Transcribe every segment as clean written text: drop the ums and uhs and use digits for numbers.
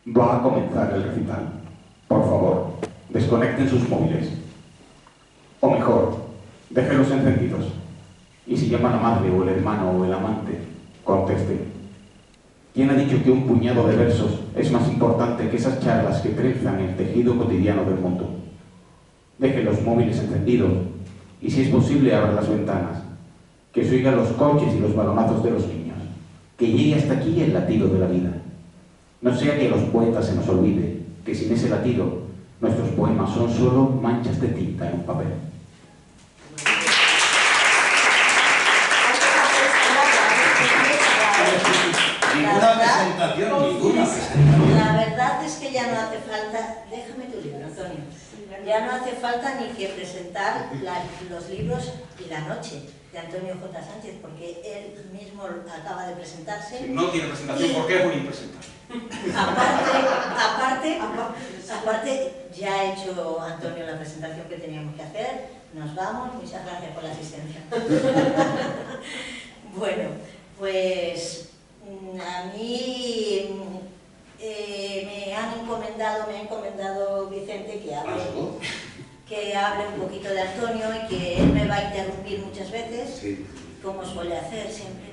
Va a comenzar el recital. Por favor, desconecten sus móviles. O mejor, déjenlos encendidos. Y si llama la madre o el hermano o el amante, conteste. ¿Quién ha dicho que un puñado de versos es más importante que esas charlas que trenzan el tejido cotidiano del mundo? Dejen los móviles encendidos y, si es posible, abra las ventanas. Que se oigan los coches y los balonazos de los niños. Que llegue hasta aquí el latido de la vida. No sea que a los poetas se nos olvide que sin ese latido nuestros poemas son solo manchas de tinta en un papel. Ninguna presentación. La verdad es que ya no hace falta... Déjame tu libro, Antonio. Ya no hace falta ni que presentar los libros y la noche de Antonio J. Sánchez, porque él mismo acaba de presentarse. Sí, no tiene presentación porque es un impresentable. Aparte, ya ha hecho Antonio la presentación que teníamos que hacer. Nos vamos. Muchas gracias por la asistencia. Bueno, pues a mí me ha encomendado Vicente que hable un poquito de Antonio y que él me va a interrumpir muchas veces, Sí. como suele hacer siempre,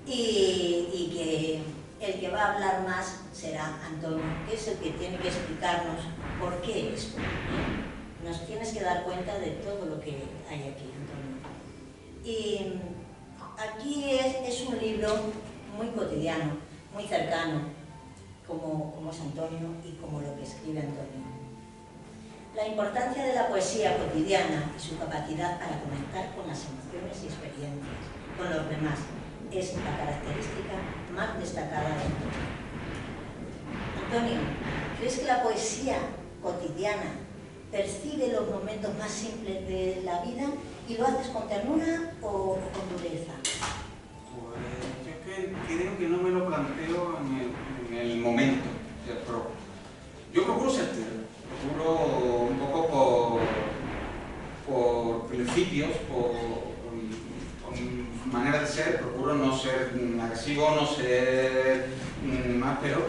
y que el que va a hablar más será Antonio, que es el que tiene que explicarnos por qué es. Nos tienes que dar cuenta de todo lo que hay aquí, Antonio. Y aquí es un libro muy cotidiano, muy cercano, como es Antonio y como lo que escribe Antonio. La importancia de la poesía cotidiana y su capacidad para conectar con las emociones y experiencias con los demás es la característica más destacada de Antonio. Antonio, ¿crees que la poesía cotidiana percibe los momentos más simples de la vida y lo haces con ternura o con dureza? Pues yo es que creo que no me lo planteo en el momento. Yo procuro ser tierno, procuro un poco por principios, por manera de ser, procuro no ser agresivo, no ser áspero.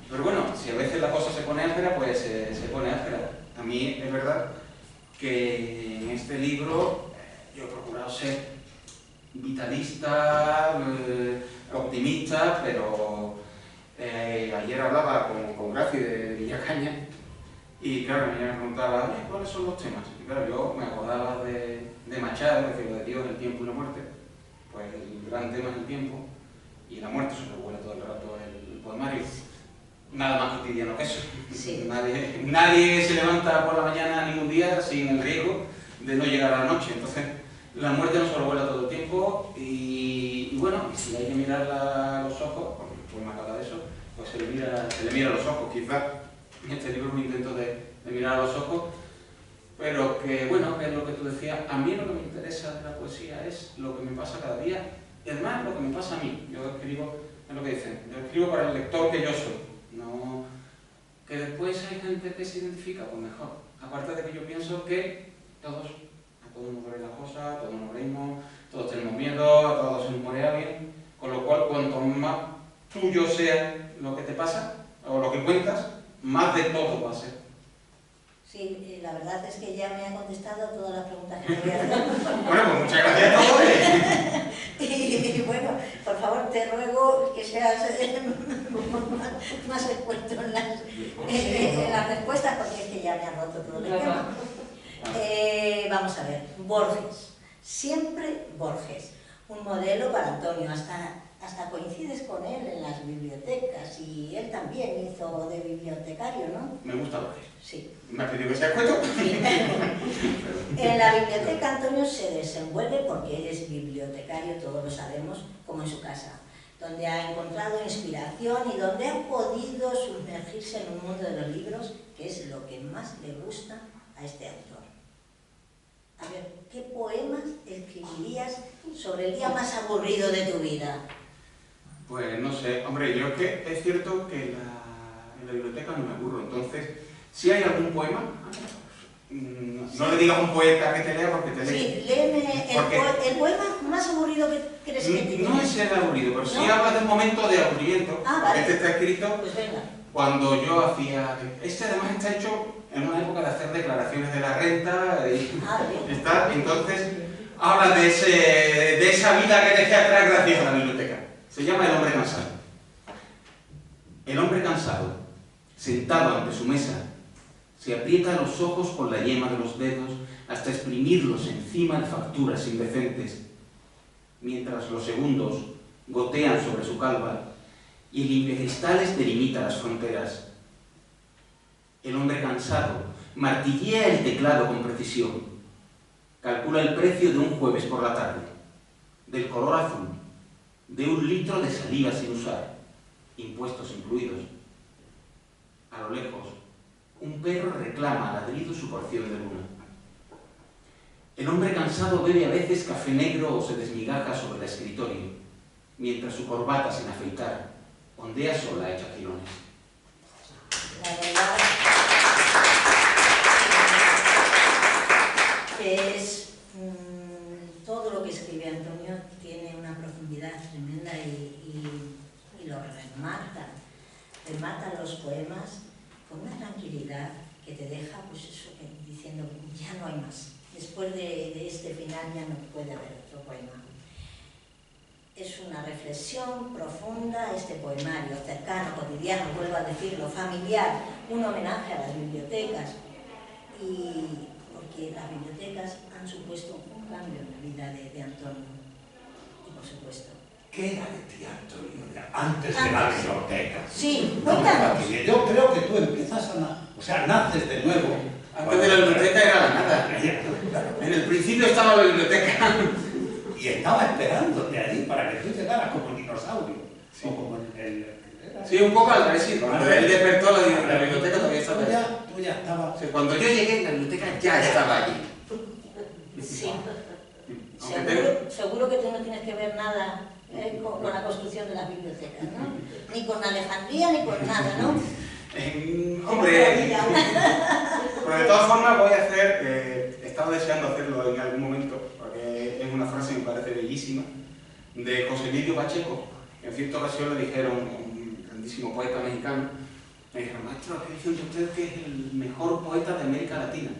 Pero bueno, si a veces la cosa se pone áspera, pues se pone áspera. A mí es verdad que en este libro yo he procurado ser vitalista, optimista, pero ayer hablaba con Graci de Villacaña y claro, ella me preguntaba, ¿cuáles son los temas? Y claro, yo me acordaba de Machado, es decir, lo de Dios, el tiempo y la muerte. Pues el gran tema es el tiempo y la muerte, sobrevuela todo el rato el poemario. Nada más cotidiano que eso. Sí. Nadie se levanta por la mañana ningún día sin el riesgo de no llegar a la noche. Entonces, la muerte nos sobrevuela todo el tiempo y bueno, si hay que mirar los ojos, porque el poema habla de eso, pues se le mira a los ojos. Quizás en este libro es un intento de mirar a los ojos, pero que bueno, que es lo que tú decías, a mí lo que me interesa de la poesía es lo que me pasa cada día, y además lo que me pasa a mí. Yo escribo, es lo que dicen, yo escribo para el lector que yo soy. No, que después hay gente que se identifica, pues mejor. Aparte de que yo pienso que a todos nos duele la cosa, todos nos reímos, todos tenemos miedo, a todos se nos muere alguien, con lo cual cuanto más tuyo sea lo que te pasa, o lo que cuentas, más de todo va a ser. Sí, la verdad es que ya me ha contestado todas las preguntas que me voy a hacer. Bueno, pues muchas gracias a todos. Y bueno, por favor, te ruego que seas más expuesto en las respuestas, porque es que ya me ha roto todo el tema. Vamos a ver, Borges, siempre Borges, un modelo para Antonio, hasta coincides con él en las bibliotecas y él también hizo de bibliotecario, ¿no? Me gusta Borges. Sí. Me ha pedido que sea escueto. Sí. En la biblioteca Antonio se desenvuelve porque él es bibliotecario, todos lo sabemos, como en su casa, donde ha encontrado inspiración y donde ha podido sumergirse en un mundo de los libros, que es lo que más le gusta a este autor. A ver, ¿qué poemas escribirías sobre el día más aburrido de tu vida? Pues no sé, hombre, yo es que es cierto que en la biblioteca no me aburro, entonces, si hay algún poema, no le digas a un poeta que te lea porque te lee. Sí, léeme el poema más aburrido que crees que tienes. No es el aburrido, pero sí habla de un momento de aburrimiento. Ah, vale. Este está escrito Pues venga. cuando yo hacía... Este además está hecho en una época de hacer declaraciones de la renta, entonces habla de esa vida que dejé atrás gracias a la biblioteca. Se llama El hombre cansado. El hombre cansado, sentado ante su mesa, se aprieta los ojos con la yema de los dedos hasta exprimirlos encima de facturas indecentes, mientras los segundos gotean sobre su calva y el limpiacristales delimita las fronteras. El hombre cansado martillea el teclado con precisión, calcula el precio de un jueves por la tarde, del color azul, de 1 litro de saliva sin usar, impuestos incluidos. A lo lejos, un perro reclama a ladrido su porción de luna. El hombre cansado bebe a veces café negro o se desmigaja sobre el escritorio, mientras su corbata sin afeitar ondea sola hecha jirones. La verdad que es todo lo que escribe Antonio tiene una profundidad tremenda y lo remata los poemas con una tranquilidad que te deja, pues eso, diciendo, ya no hay más. Después de este final ya no puede haber otro poema. Es una reflexión profunda, este poemario, cercano, cotidiano, vuelvo a decirlo, familiar, un homenaje a las bibliotecas, y porque las bibliotecas han supuesto un cambio en la vida de Antonio. Y por supuesto, ¿qué era de ti, Antonio, antes de la biblioteca? Sí, No, cuéntanos. porque yo creo que tú empiezas naces de nuevo. Antes de la biblioteca era la nada. En el principio estaba la biblioteca. Y estaba esperándote allí para que tú llegaras como un dinosaurio. Sí. O como el... Sí, un poco al revés, sí. Cuando él despertó, la biblioteca todavía estaba allí. Tú ya estabas... O sea, cuando yo llegué, la biblioteca ya estaba allí. Sí. Aunque Seguro que tú no tienes que ver nada con la construcción de las bibliotecas, ¿no? Ni con Alejandría, ni con nada, ¿no? Hombre, pero de todas formas voy a hacer, he estado deseando hacerlo en algún momento, porque es una frase que me parece bellísima, de José Emilio Pacheco. En cierta ocasión le dijeron, un grandísimo poeta mexicano, me dijeron, maestro, ¿qué dice usted que es el mejor poeta de América Latina?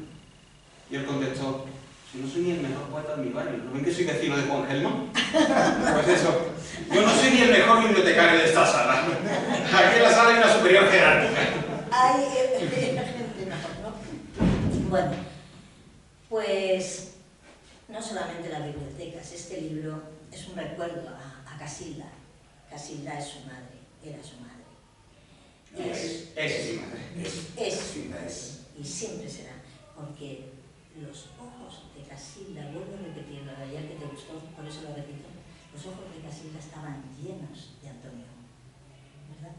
Y él contestó, si no soy ni el mejor poeta de mi barrio, ¿no ven que soy vecino de Juan Gelman? Pues eso, yo no soy ni el mejor bibliotecario de esta sala. Aquí en la sala hay una superior jerárquica. Hay gente mejor, ¿no? Bueno, pues no solamente las bibliotecas, este libro es un recuerdo a Casilda. Casilda es su madre, era su madre. Es mi madre. Es, y siempre será, porque los ojos de Casilda, vuelvo a repetirlo, ya que te gustó, por eso lo repito, los ojos de Casilda estaban llenos de Antonio, ¿verdad?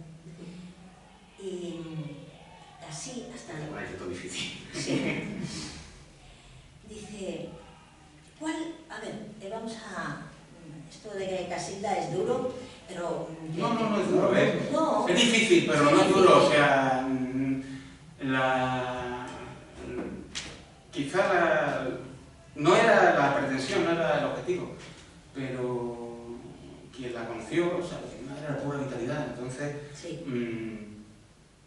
Y así hasta... Es todo difícil. Sí. Dice, ¿cuál? A ver, vamos a... Esto de que Casilda es duro, pero... No es duro, ¿eh? No. Es difícil, pero no es duro, o sea... Quizá no era la pretensión, no era el objetivo, pero quien la conoció, o sea, era pura vitalidad, entonces... Sí.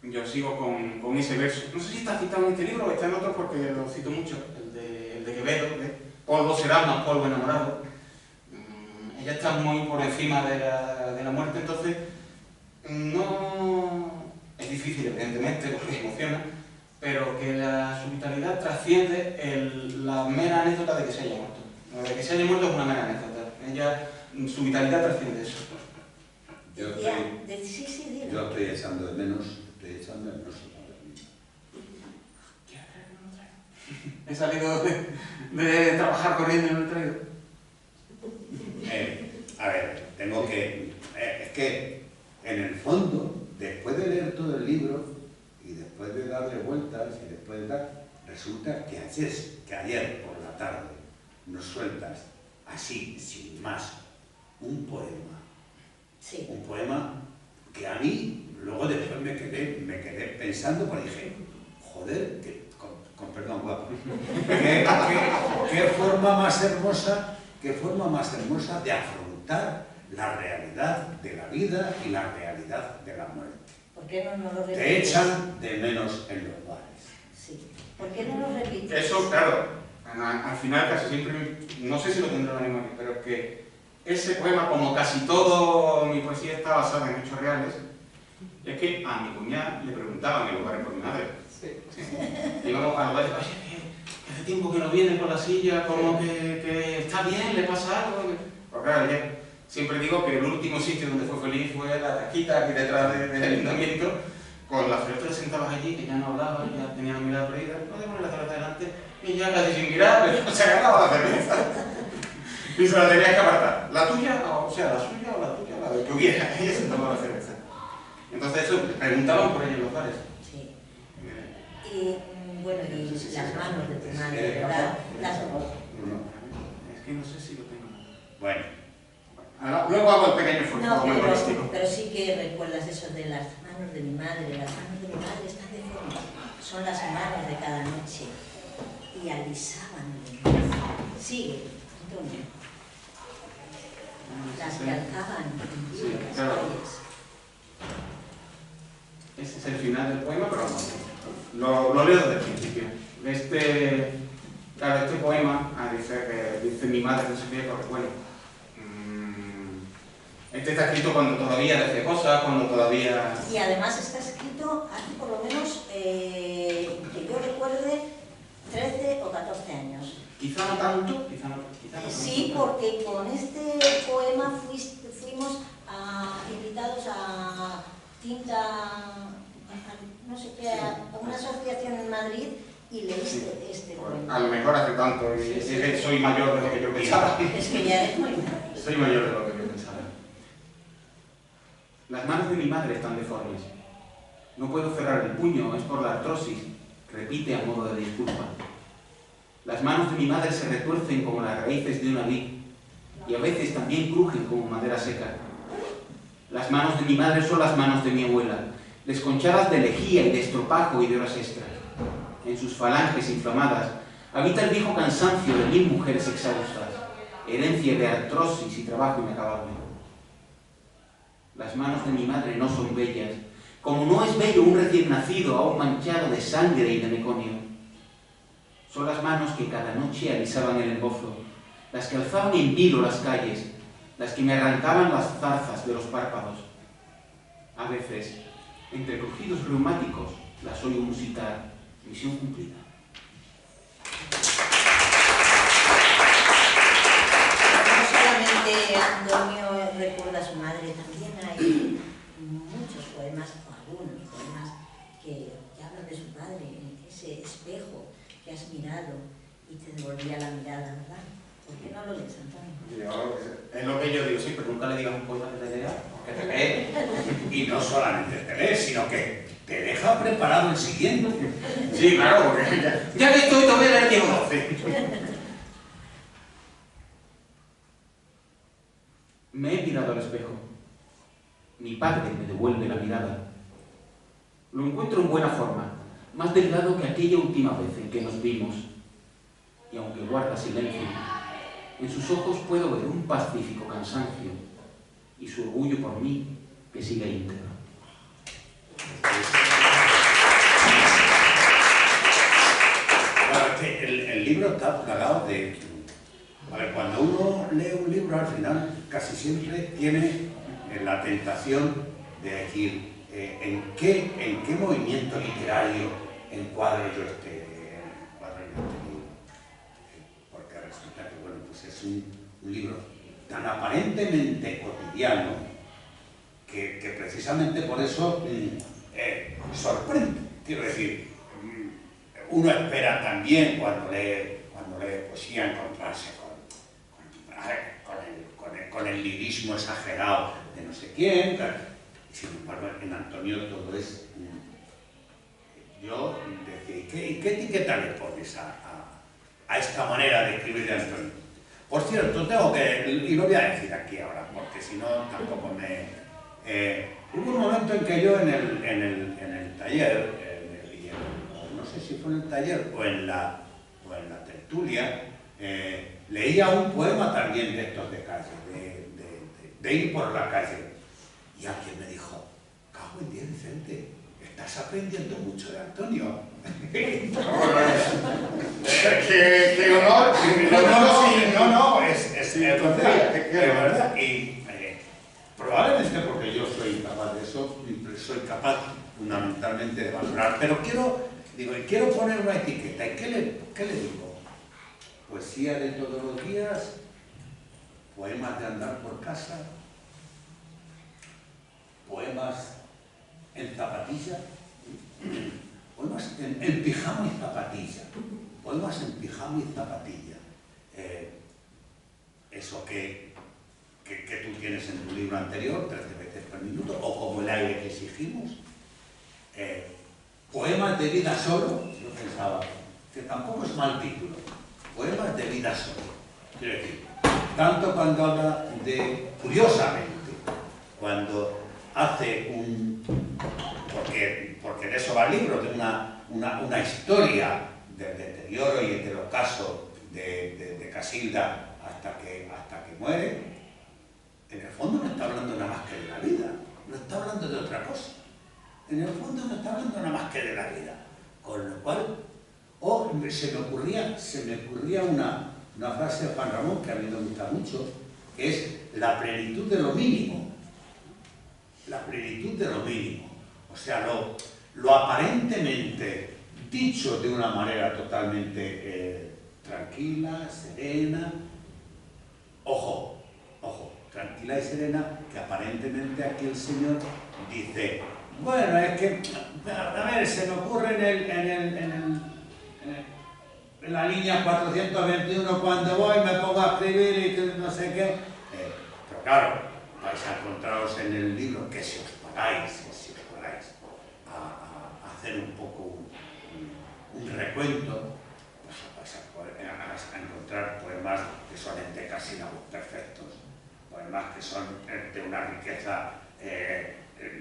Yo sigo con ese verso. No sé si está citado en este libro o está en otro porque lo cito mucho, el de Quevedo, polvo será más polvo enamorado. Ella está muy por encima de la muerte, entonces no es difícil, evidentemente, porque emociona, pero que su vitalidad trasciende la mera anécdota de que se haya muerto. Lo de que se haya muerto es una mera anécdota. Su vitalidad trasciende eso. Yo estoy echando de menos. He salido de trabajar corriendo y no lo he traído. A ver, tengo que... es que, en el fondo, después de leer todo el libro, y después de darle vueltas, y después de dar... Resulta que ayer por la tarde nos sueltas, así, sin más, un poema. Sí. Un poema que a mí, luego después me quedé pensando, porque dije, joder, con perdón, guapo, qué forma más hermosa de afrontar la realidad de la vida y la realidad de la muerte. ¿Por qué no lo repites? Te echan de menos en los bares. Sí. ¿Por qué no lo repites? Eso, claro, al final casi siempre, no sé si lo tendrá la memoria, pero que ese poema, como casi todo mi poesía, está basada en hechos reales. Es que a mi cuñada le preguntaban en los bares por mi madre. Sí. Íbamos a los bares, oye, que hace tiempo que no viene con la silla, como que está bien, le pasa algo. Pues claro, siempre digo que el último sitio donde fue feliz fue la taquita aquí detrás del ayuntamiento, con las criaturas sentadas allí, que ya no hablaban, ya tenían la mirada perdida, no de poner la cerveza delante, y ya casi sin mirar, pero se agarraba la cerveza. Y se la tenías que apartar. La tuya, o sea, la suya o la tuya, la de que hubiera, ella se tomaba la cerveza. Entonces eso, preguntaban por ello en los bares. Sí. Y bueno, y las manos de tu madre, ¿verdad? Es que no sé si lo tengo. Bueno. Ahora, luego hago el pequeño esfuerzo No, memorístico. pero sí que recuerdas eso de las manos de mi madre. Las manos de mi madre están deformes. Son las manos de cada noche. Y alisaban el brazo. Sigue, Antonio. Las que alzaban en Sí, las claro. calles. Ese es el final del poema, pero lo leo desde el principio. Claro, este poema dice mi madre, no sé qué, porque bueno, este está escrito cuando todavía decía cosas, cuando todavía... Y además está escrito hace por lo menos, que yo recuerde, 13 o 14 años. Quizá no tanto, quizá no tanto. Sí, porque con este poema fuimos invitados a no sé qué, a una asociación en Madrid y leíste este poema. A lo mejor hace tanto, y es que soy mayor de lo que yo pensaba. Es que ya eres muy grande. Soy mayor de lo que yo pensaba. Las manos de mi madre están deformes. No puedo cerrar el puño, es por la artrosis, repite a modo de disculpa. Las manos de mi madre se retuercen como las raíces de una vid y a veces también crujen como madera seca. Las manos de mi madre son las manos de mi abuela, desconchadas de lejía y de estropajo y de horas extras. En sus falanges inflamadas habita el viejo cansancio de 1000 mujeres exhaustas, herencia de artrosis y trabajo inacabable. Las manos de mi madre no son bellas, como no es bello un recién nacido aún manchado de sangre y de meconio. Son las manos que cada noche alisaban el embozo, las que alzaban en vilo las calles, las que me arrancaban las zarzas de los párpados. A veces, entre crujidos reumáticos, las oigo musitar, misión cumplida. No solamente Antonio recuerda a su madre, también hay muchos poemas, o algunos poemas, que hablan de su padre, ese espejo que has mirado y te devolvía la mirada, ¿verdad? ¿Por qué no lo lees, Antonio? Es lo que yo digo, sí, pero nunca le digas un poema que te lea, que te lee. Y no solamente te lees, sino que te deja preparado el siguiente. Sí, claro, porque ya que estoy, te voy a leer 10 o 12. Me he mirado al espejo. Mi padre me devuelve la mirada. Lo encuentro en buena forma, más delgado que aquella última vez en que nos vimos. Y aunque guarda silencio, en sus ojos puedo ver un pacífico cansancio y su orgullo por mí que sigue íntegro. Claro, el libro está plagado de... A ver, cuando uno lee un libro, al final casi siempre tiene la tentación de decir en qué movimiento literario encuadro yo este libro. Porque resulta que, bueno, pues es un libro tan aparentemente cotidiano que precisamente por eso sorprende. Quiero decir, uno espera también cuando lee poesía encontrarse con el lirismo exagerado de no sé quién. Sin embargo, en Antonio todo es... Yo decía, ¿y qué etiqueta le pones a esta manera de escribir de Antonio? Por cierto, tengo que... Y lo voy a decir aquí ahora, porque si no tampoco me... hubo un momento en que yo en el taller, no sé si fue en el taller o en la tertulia, leía un poema también de estos de calle, de ir por la calle. Y alguien me dijo, cago en 10, Vicente, estás aprendiendo mucho de Antonio. ¡Qué honor! No, es verdad. Y probablemente porque yo soy capaz de eso, soy capaz fundamentalmente de valorar, pero quiero poner una etiqueta. ¿Y qué le digo? Poesía de todos los días, poemas de andar por casa, poemas en zapatilla, poemas en pijama y zapatilla, poemas en pijama y zapatilla. Eso que tú tienes en tu libro anterior, 13 veces por minuto, o como el aire que exigimos. Poemas de vida solo, yo pensaba, que tampoco es mal título, poemas de vida solo. Quiero decir, tanto cuando habla de, curiosamente, cuando hace porque de eso va el libro, de una historia del deterioro y del ocaso de Casilda hasta que muere, en el fondo no está hablando nada más que de la vida, no está hablando de otra cosa. En el fondo no está hablando nada más que de la vida. Con lo cual, se me ocurría una frase de Juan Ramón que a mí me gusta mucho, que es la plenitud de lo mínimo. La plenitud de lo mínimo. O sea, lo aparentemente dicho de una manera totalmente tranquila, serena. Ojo, tranquila y serena, que aparentemente aquí el Señor dice, bueno, es que, a ver, se me ocurre en la línea 421 cuando voy me pongo a escribir y no sé qué. Pero claro, vais a encontraros en el libro que si os paráis a hacer un poco un recuento, pues vais a encontrar poemas que son endecasílabos perfectos, poemas que son de una riqueza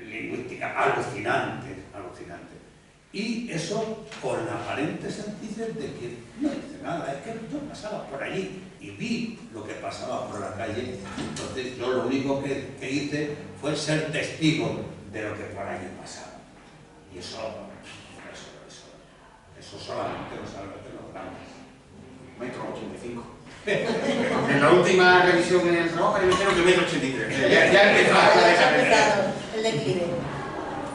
lingüística alucinante. Y eso con la aparente sencillez de que no dice nada, es que yo pasaba por allí y vi lo que pasaba por la calle, entonces yo lo único que hice fue ser testigo de lo que por allí pasaba. Y eso solamente lo saben los grandes. 1,85 m. En la última revisión en el trabajo me dijeron que 1,83 m. Ya empezado el declive.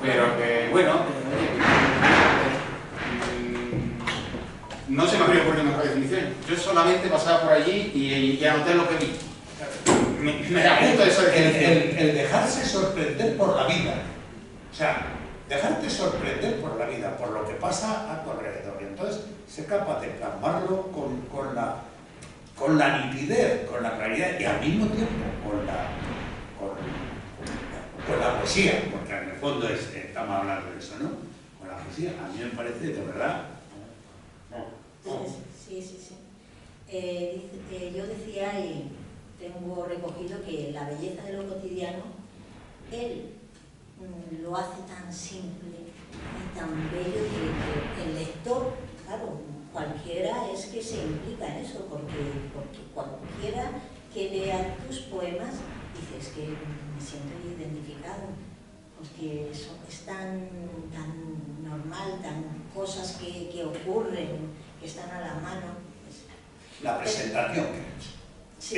Pero que, bueno, no se me habría ocurrido mejor definición. Yo solamente pasaba por allí y anoté lo que vi. Me apunto a esa definición. El dejarse sorprender por la vida. O sea, dejarte sorprender por la vida, por lo que pasa a tu alrededor. Y entonces, ser capaz de plasmarlo con la nitidez, con la claridad y al mismo tiempo con la poesía, porque en el fondo estamos hablando de eso, ¿no? Con la poesía, a mí me parece de verdad. Sí. Yo decía, y tengo recogido, que la belleza de lo cotidiano, él lo hace tan simple y tan bello que el lector, claro, cualquiera es que se implica en eso, porque cualquiera que lea tus poemas dices que me siento identificado, porque es tan normal, tan cosas que ocurren, que están a la mano. La presentación que he hecho. Sí.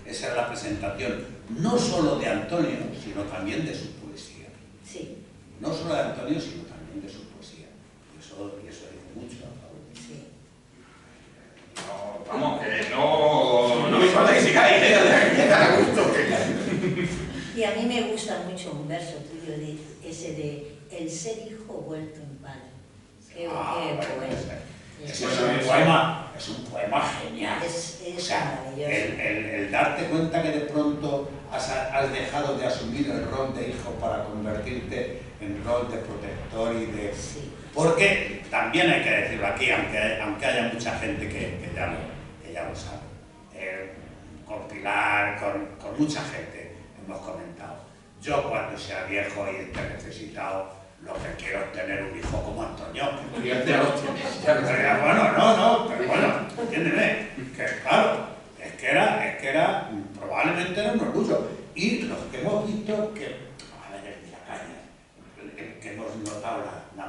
Esa es la presentación, no solo de Antonio, sino también de su poesía. Sí. No solo de Antonio, sino también de su poesía. Y eso dice mucho a favor. Sí. No, vamos, que no me importa que sigáis, que da gusto. Y a mí me gusta mucho un verso tuyo, ese de el ser hijo vuelto en padre. Qué bueno. Es un poema genial. Es o sea, maravilloso. El darte cuenta que de pronto has dejado de asumir el rol de hijo para convertirte en rol de protector y de... Sí. Porque también hay que decirlo aquí, aunque haya mucha gente que ya lo sabe. Con Pilar, con mucha gente hemos comentado. Yo cuando sea viejo y esté necesitado, lo que quiero es tener un hijo como Antonio. Pero bueno, entiéndeme, que claro, es que era probablemente era un orgullo. Y los que hemos visto que, a ver, Miracañas,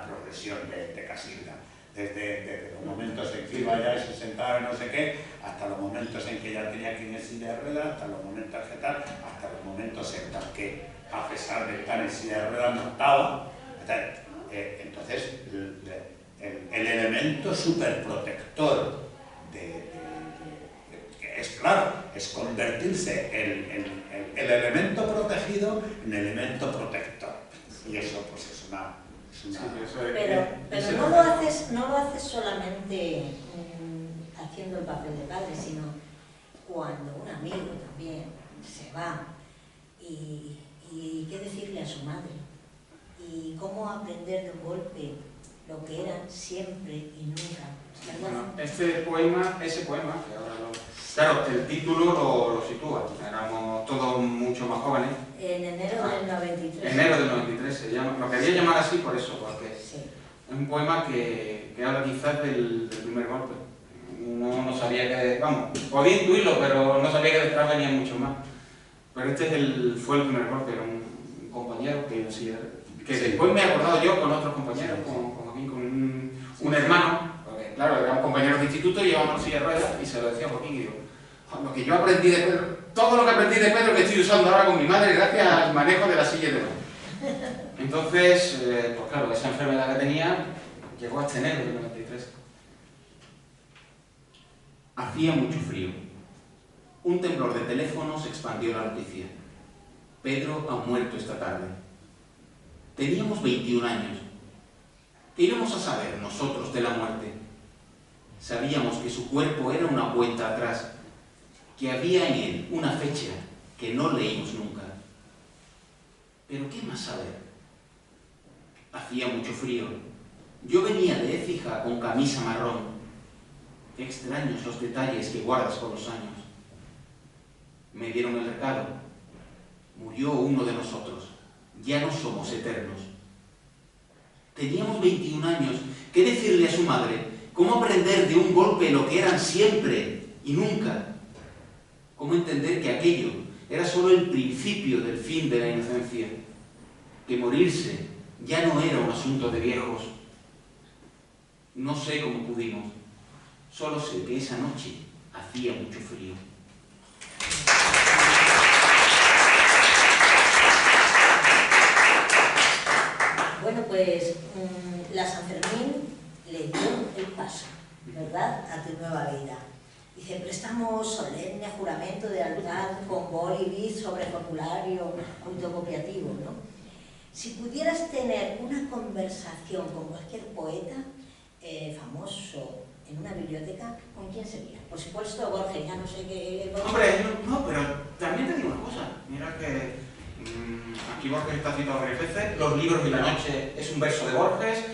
progresión de Casilda. Desde los momentos en que iba ya y se sentaba y no sé qué, hasta los momentos en que ya tenía que ir en silla de ruedas, hasta los momentos que tal, hasta los momentos en los que, a pesar de estar en silla de ruedas, no estaba. Entonces, el elemento superprotector es claro, es convertirse el elemento protegido en elemento protector. Y eso pues es una... Pero no lo haces solamente haciendo el papel de padre, sino cuando un amigo también se va y qué decirle a su madre y cómo aprender de un golpe lo que eran siempre y nunca. Bueno, ese poema, que ahora claro, el título lo sitúa. Éramos todos mucho más jóvenes. En enero del 93. Enero del 93 se llama. Lo quería llamar así por eso, porque Sí. es un poema que habla quizás del primer golpe. No sabía que... Vamos, podía intuirlo, pero no sabía que detrás venía mucho más. Pero fue el primer golpe, era un compañero que después me he acordado yo con otros compañeros, con un hermano, porque claro, éramos compañeros de instituto y llevábamos silla de ruedas y se lo decía a Joaquín y digo, lo que yo aprendí de Pedro, todo lo que aprendí de Pedro que estoy usando ahora con mi madre gracias al manejo de la silla de ruedas. Entonces, pues claro, esa enfermedad que tenía llegó hasta enero del 93. Hacía mucho frío. Un temblor de teléfonos expandió la noticia. Pedro ha muerto esta tarde. Teníamos 21 años. ¿Qué íbamos a saber nosotros de la muerte? Sabíamos que su cuerpo era una cuenta atrás, que había en él una fecha que no leímos nunca. Pero ¿qué más saber? Hacía mucho frío. Yo venía de Écija con camisa marrón. Qué extraños los detalles que guardas con los años. Me dieron el recado. Murió uno de nosotros. Ya no somos eternos. Teníamos 21 años. ¿Qué decirle a su madre? ¿Cómo aprender de un golpe lo que eran siempre y nunca? ¿Cómo entender que aquello era solo el principio del fin de la inocencia? Que morirse ya no era un asunto de viejos. No sé cómo pudimos. Solo sé que esa noche hacía mucho frío. Bueno, pues la San Fermín le dio el paso, ¿verdad?, a tu nueva vida. Dice, prestamos solemne juramento de lealtad con boli y bit sobre formulario autocopiativo, ¿no? Si pudieras tener una conversación con cualquier poeta famoso en una biblioteca, ¿con quién sería? Por supuesto, Borges, ya no sé qué... Hombre, no, pero también te digo una cosa. Mira que aquí Borges está citado varias veces. Los libros de la noche es un verso de Borges.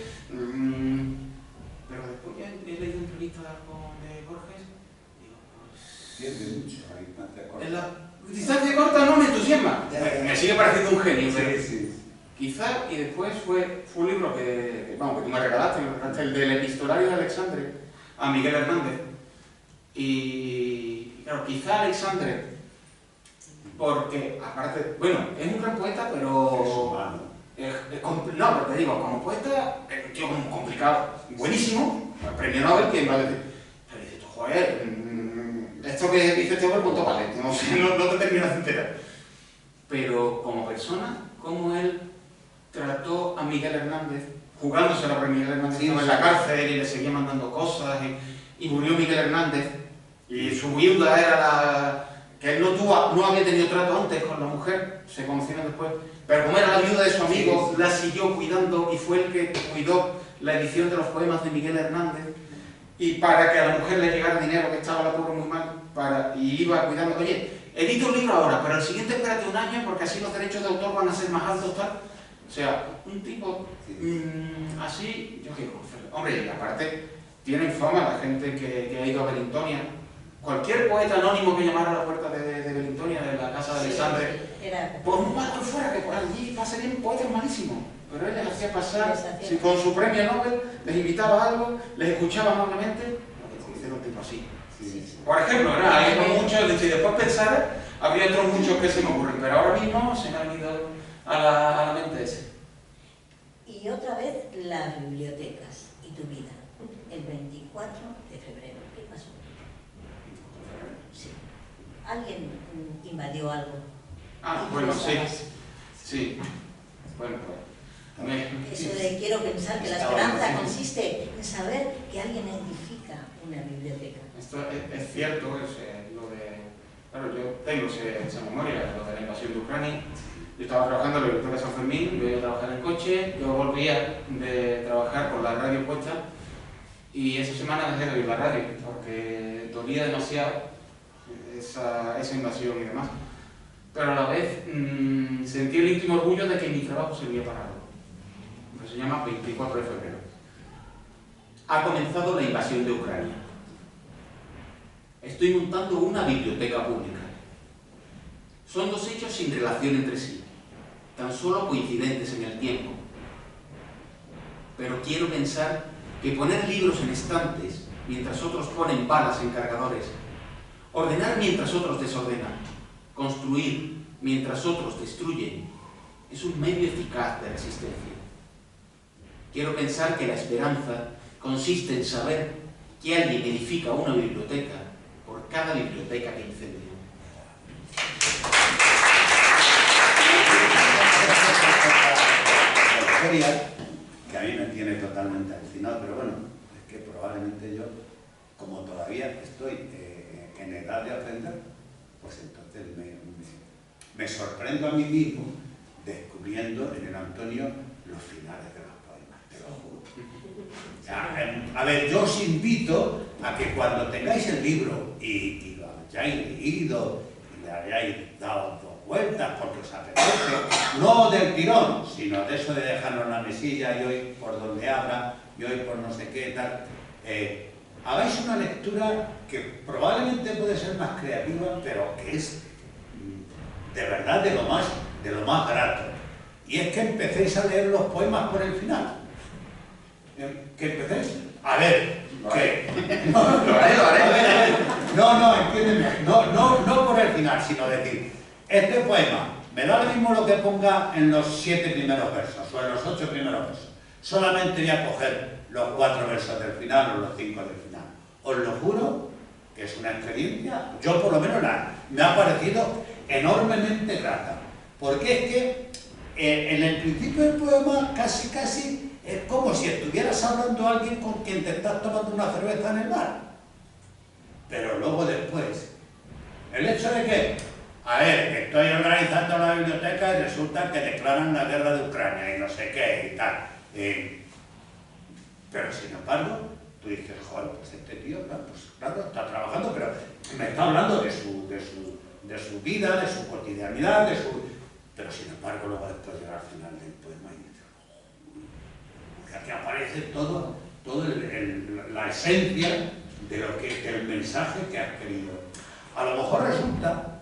Pero después ya he leído entrevistas de Borges. Digo, pues... Pierde mucho la distancia corta. En la distancia corta no me entusiasma. Me sigue pareciendo un genio. Sí. Quizá, y después fue un libro que tú me regalaste, el del epistolario de Alexandre, a Miguel Hernández. Y claro, quizá Alexandre, porque aparte, bueno, es un gran poeta, pero... no, pero te digo, como poeta, es un tío complicado, buenísimo, premio Nobel, que va a decir, pero dices tú, joder, esto que dice este hombre, ¿cuánto vale? No sé, no te terminas de enterar. Pero como persona, como él trató a Miguel Hernández, jugándosela por Miguel Hernández, estaba en la cárcel y le seguía mandando cosas, y murió Miguel Hernández, y su viuda era que él no había tenido trato antes con la mujer, se conocieron después, pero como era la viuda de su amigo, la siguió cuidando y fue el que cuidó la edición de los poemas de Miguel Hernández, y para que a la mujer le llegara dinero, que estaba la pobre muy mal, y iba cuidando, oye, edita un libro ahora, pero el siguiente espérate un año porque así los derechos de autor van a ser más altos, tal. O sea, un tipo así, yo quiero conocerlo. Hombre, y aparte, tienen fama la gente que ha ido a Belintonia. Cualquier poeta anónimo que llamara a la puerta de Belintonia, de la casa de Alexandre, por un mal que fuera, que por allí pasarían poetas malísimos. Pero él les hacía pasar, si con su premio Nobel les invitaba a algo, les escuchaba amablemente, lo que hicieron un tipo así. Por ejemplo, hay muchos, si después pensar, habría otros muchos que se me ocurren, pero ahora mismo se me ha venido a la mente ese. Y Y otra vez las bibliotecas y tu vida. El 24 de febrero. ¿Qué pasó? Sí. Alguien invadió algo. Ah, Y bueno, tú sí. estabas. Sí. Bueno, pues... Eso de quiero pensar que la esperanza consiste en saber que alguien edifica una biblioteca. Esto es cierto, lo de... Claro, yo tengo esa memoria, lo de la invasión de Ucrania. Yo estaba trabajando en la biblioteca de San Fermín, yo iba a trabajar en el coche, yo volvía de trabajar con la radio puesta y esa semana dejé de oír la radio porque dolía demasiado esa invasión y demás. Pero a la vez sentí el íntimo orgullo de que mi trabajo servía para algo. Que se llama 24 de febrero. Ha comenzado la invasión de Ucrania. Estoy montando una biblioteca pública. Son dos hechos sin relación entre sí, tan solo coincidentes en el tiempo. Pero quiero pensar que poner libros en estantes mientras otros ponen balas en cargadores, ordenar mientras otros desordenan, construir mientras otros destruyen, es un medio eficaz de resistencia. Quiero pensar que la esperanza consiste en saber que alguien edifica una biblioteca por cada biblioteca que incendia. La historia, que a mí me tiene totalmente alucinado, pero bueno, es que probablemente yo, como todavía estoy en edad de aprender, pues entonces me sorprendo a mí mismo descubriendo en el Antonio los finales de los poemas, te lo juro. A ver, yo os invito a que cuando tengáis el libro y lo hayáis leído y le hayáis dado dos vueltas porque os apetece, no del tirón, sino de eso de dejarlo en la mesilla y hoy por donde abra y hoy por no sé qué tal, hagáis una lectura que probablemente puede ser más creativa, pero que es de verdad de lo más grato. Y es que empecéis a leer los poemas por el final. Que empecéis a ver que Lo haré. no, entiéndeme, no por el final, sino decir, este poema me da lo mismo lo que ponga en los 7 primeros versos o en los 8 primeros versos. Solamente voy a coger los 4 versos del final o los 5 del final. Os lo juro que es una experiencia, yo por lo menos me ha parecido enormemente grata, porque es que en el principio del poema casi es como si estuvieras hablando a alguien con quien te estás tomando una cerveza en el bar. Pero luego después, el hecho de que, a ver, estoy organizando la biblioteca y resulta que declaran la guerra de Ucrania y no sé qué y tal. Pero sin embargo, tú dices, joder, pues este tío, pues claro, está trabajando, pero me está hablando de su vida, de su cotidianidad, pero sin embargo luego después llega al final del poema y dices, que aquí aparece todo la esencia del mensaje que has querido. A lo mejor resulta,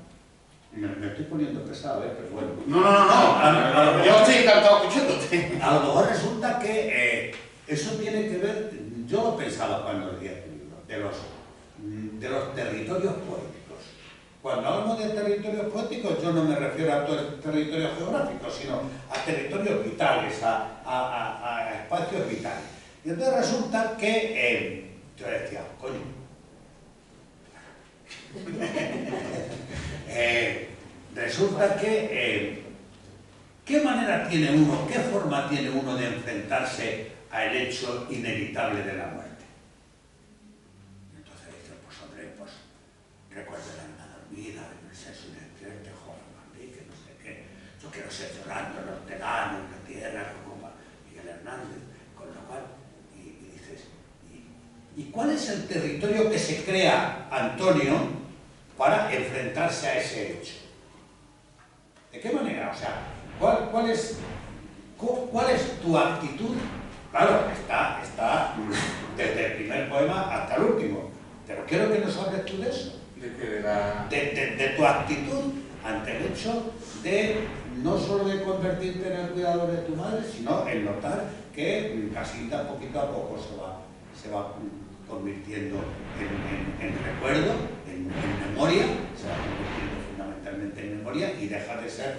me estoy poniendo pesado, pero bueno. No, yo estoy encantado escuchándote. A lo mejor resulta que eso tiene que ver, yo lo pensaba cuando leía tu libro, de los territorios poéticos. Cuando hablamos de territorios poéticos, yo no me refiero a territorios geográficos, sino a territorios vitales, a espacios vitales. Y entonces resulta que yo decía, coño, resulta que ¿qué manera tiene uno, qué forma tiene uno de enfrentarse al hecho inevitable de la muerte? Entonces dice, pues hombre, pues recuerda la alma dormida, el sexo inexistente, joven Manrique, no sé qué, yo quiero ser llorando en hortelano, en la tierra, como Miguel Hernández, con lo cual, y dices, ¿y cuál es el territorio que se crea Antonio para enfrentarse a ese hecho? ¿De qué manera? O sea, ¿cuál es tu actitud? Claro, está desde el primer poema hasta el último, pero quiero que nos hables tú de eso. De tu actitud ante el hecho de no solo de convertirte en el cuidador de tu madre, sino en notar que casita poquito a poco se va convirtiendo en recuerdo, en memoria, se va convirtiendo fundamentalmente en memoria y deja de ser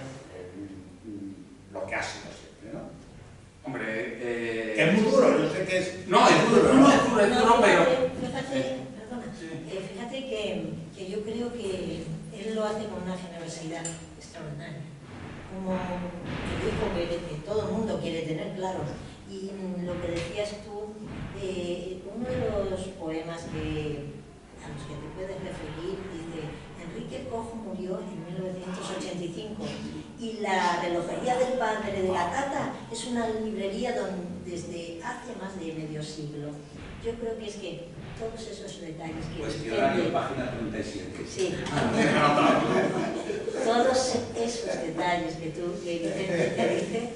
lo que ha sido siempre, ¿no? Hombre, es muy duro, yo sé que es... No, es duro, no, es duro, No, pero... fíjate, perdona, Sí. fíjate que yo creo que él lo hace con una generosidad extraordinaria. Como el hijo que todo el mundo quiere tener, claro. Y lo que decías tú, uno de los poemas a los que te puedes referir dice: Enrique el Cojo murió en 1985 y la relojería del padre de la Tata es una librería desde hace más de medio siglo. Yo creo que es que todos esos detalles que... Cuestionario, página 37. Sí. Todos esos detalles que tú que dices,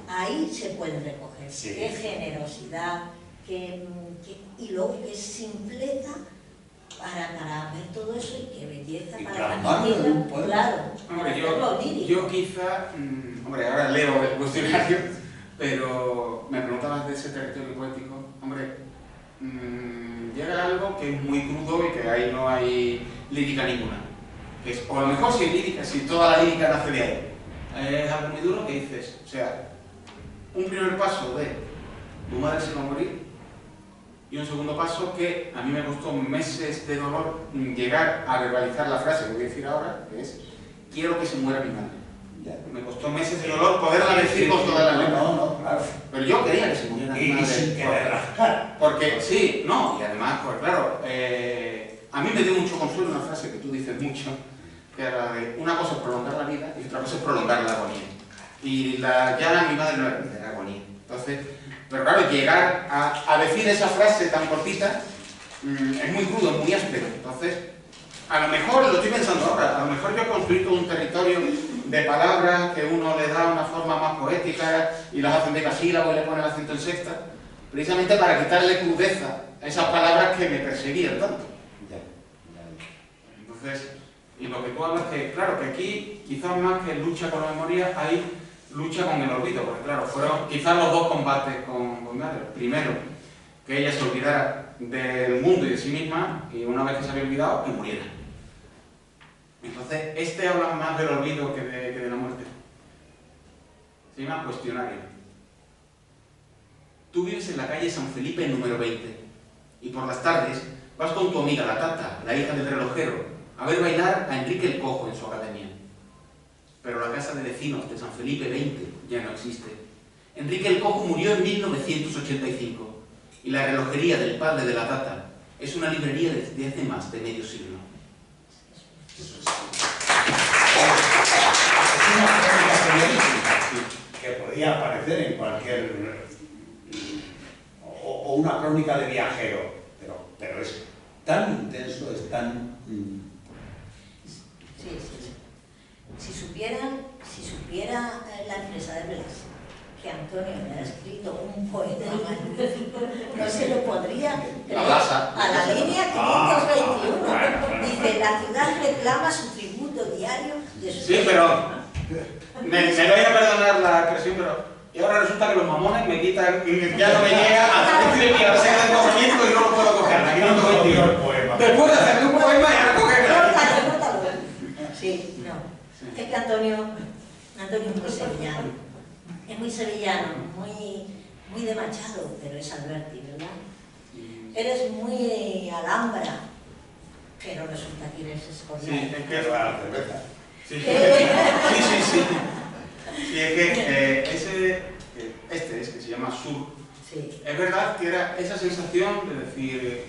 ahí se pueden recoger. Sí. Qué generosidad, y luego qué simpleza para ver todo eso y qué belleza Y para plasmarlo en un poema. Claro, Hombre, para hacerlo lírico. yo quizá, hombre, ahora leo el cuestionario, pero me preguntabas de ese territorio poético. Hombre, llega algo que es muy crudo y que ahí no hay lírica ninguna. O a lo mejor si hay lírica, si toda la lírica nace de ahí. Es algo muy duro que dices, o sea, un primer paso de tu madre se va a morir, y un segundo paso que a mí me costó meses de dolor llegar a verbalizar la frase que voy a decir ahora, que es: quiero que se muera mi madre. Ya. Me costó meses de dolor poderla decir con toda la letra. No, claro. Pero yo quería que se muriera mi Y madre. sin querer rascar. Porque, sí, no, y además, pues claro, a mí me dio mucho consuelo una frase que tú dices mucho, que era de: una cosa es prolongar la vida y otra cosa es prolongar la agonía. Y ya mi madre no era agonía. Entonces, pero claro, llegar a decir esa frase tan cortita es muy crudo, es muy áspero. Entonces, a lo mejor, lo estoy pensando ahora, a lo mejor yo he construido un territorio de palabras que uno le da una forma más poética y las hace en decasílabo y le pone el acento en sexta, precisamente para quitarle crudeza a esas palabras que me perseguían tanto. Ya. Entonces, y lo que tú hablas que, claro, que aquí, quizás más que lucha con la memoria, hay lucha con el olvido, porque claro, fueron quizás los dos combates con mi madre. Primero, que ella se olvidara del mundo y de sí misma, y una vez que se había olvidado, que muriera. Entonces, este habla más del olvido que de la muerte. Se llama Cuestionario. Tú vives en la calle San Felipe número 20, y por las tardes vas con tu amiga la Tata, la hija del relojero, a ver bailar a Enrique el Cojo en su academia. Pero la casa de vecinos de San Felipe 20 ya no existe. Enrique el Cojo murió en 1985 y la relojería del padre de la Tata es una librería desde hace más de medio siglo. Es una crónica periodística que podía aparecer en cualquier... o una crónica de viajero, pero es tan intenso, es tan... Sí. Si supiera la empresa de Blas que Antonio me ha escrito un poema magnífico, no se lo podría creer. A la línea 521. Dice: la ciudad reclama su tributo diario de su... Sí, pero me voy a perdonar la expresión, pero y ahora resulta que los mamones me quitan, ya no me llega hasta que estoy en mi sede de cogimiento y no lo puedo coger. Aquí no tengo el poema. Después de hacerme un poema y ahora cogerlo. Córtalo. Sí, no. Es que Antonio es muy sevillano. Es muy sevillano, muy de Machado, pero es Alberti, ¿verdad? Eres muy Alhambra, pero resulta que eres Escorial. Sí, es que es la cerveza. Sí, sí. Sí, es que este es que se llama Sur. Sí. Es verdad que era esa sensación de decir,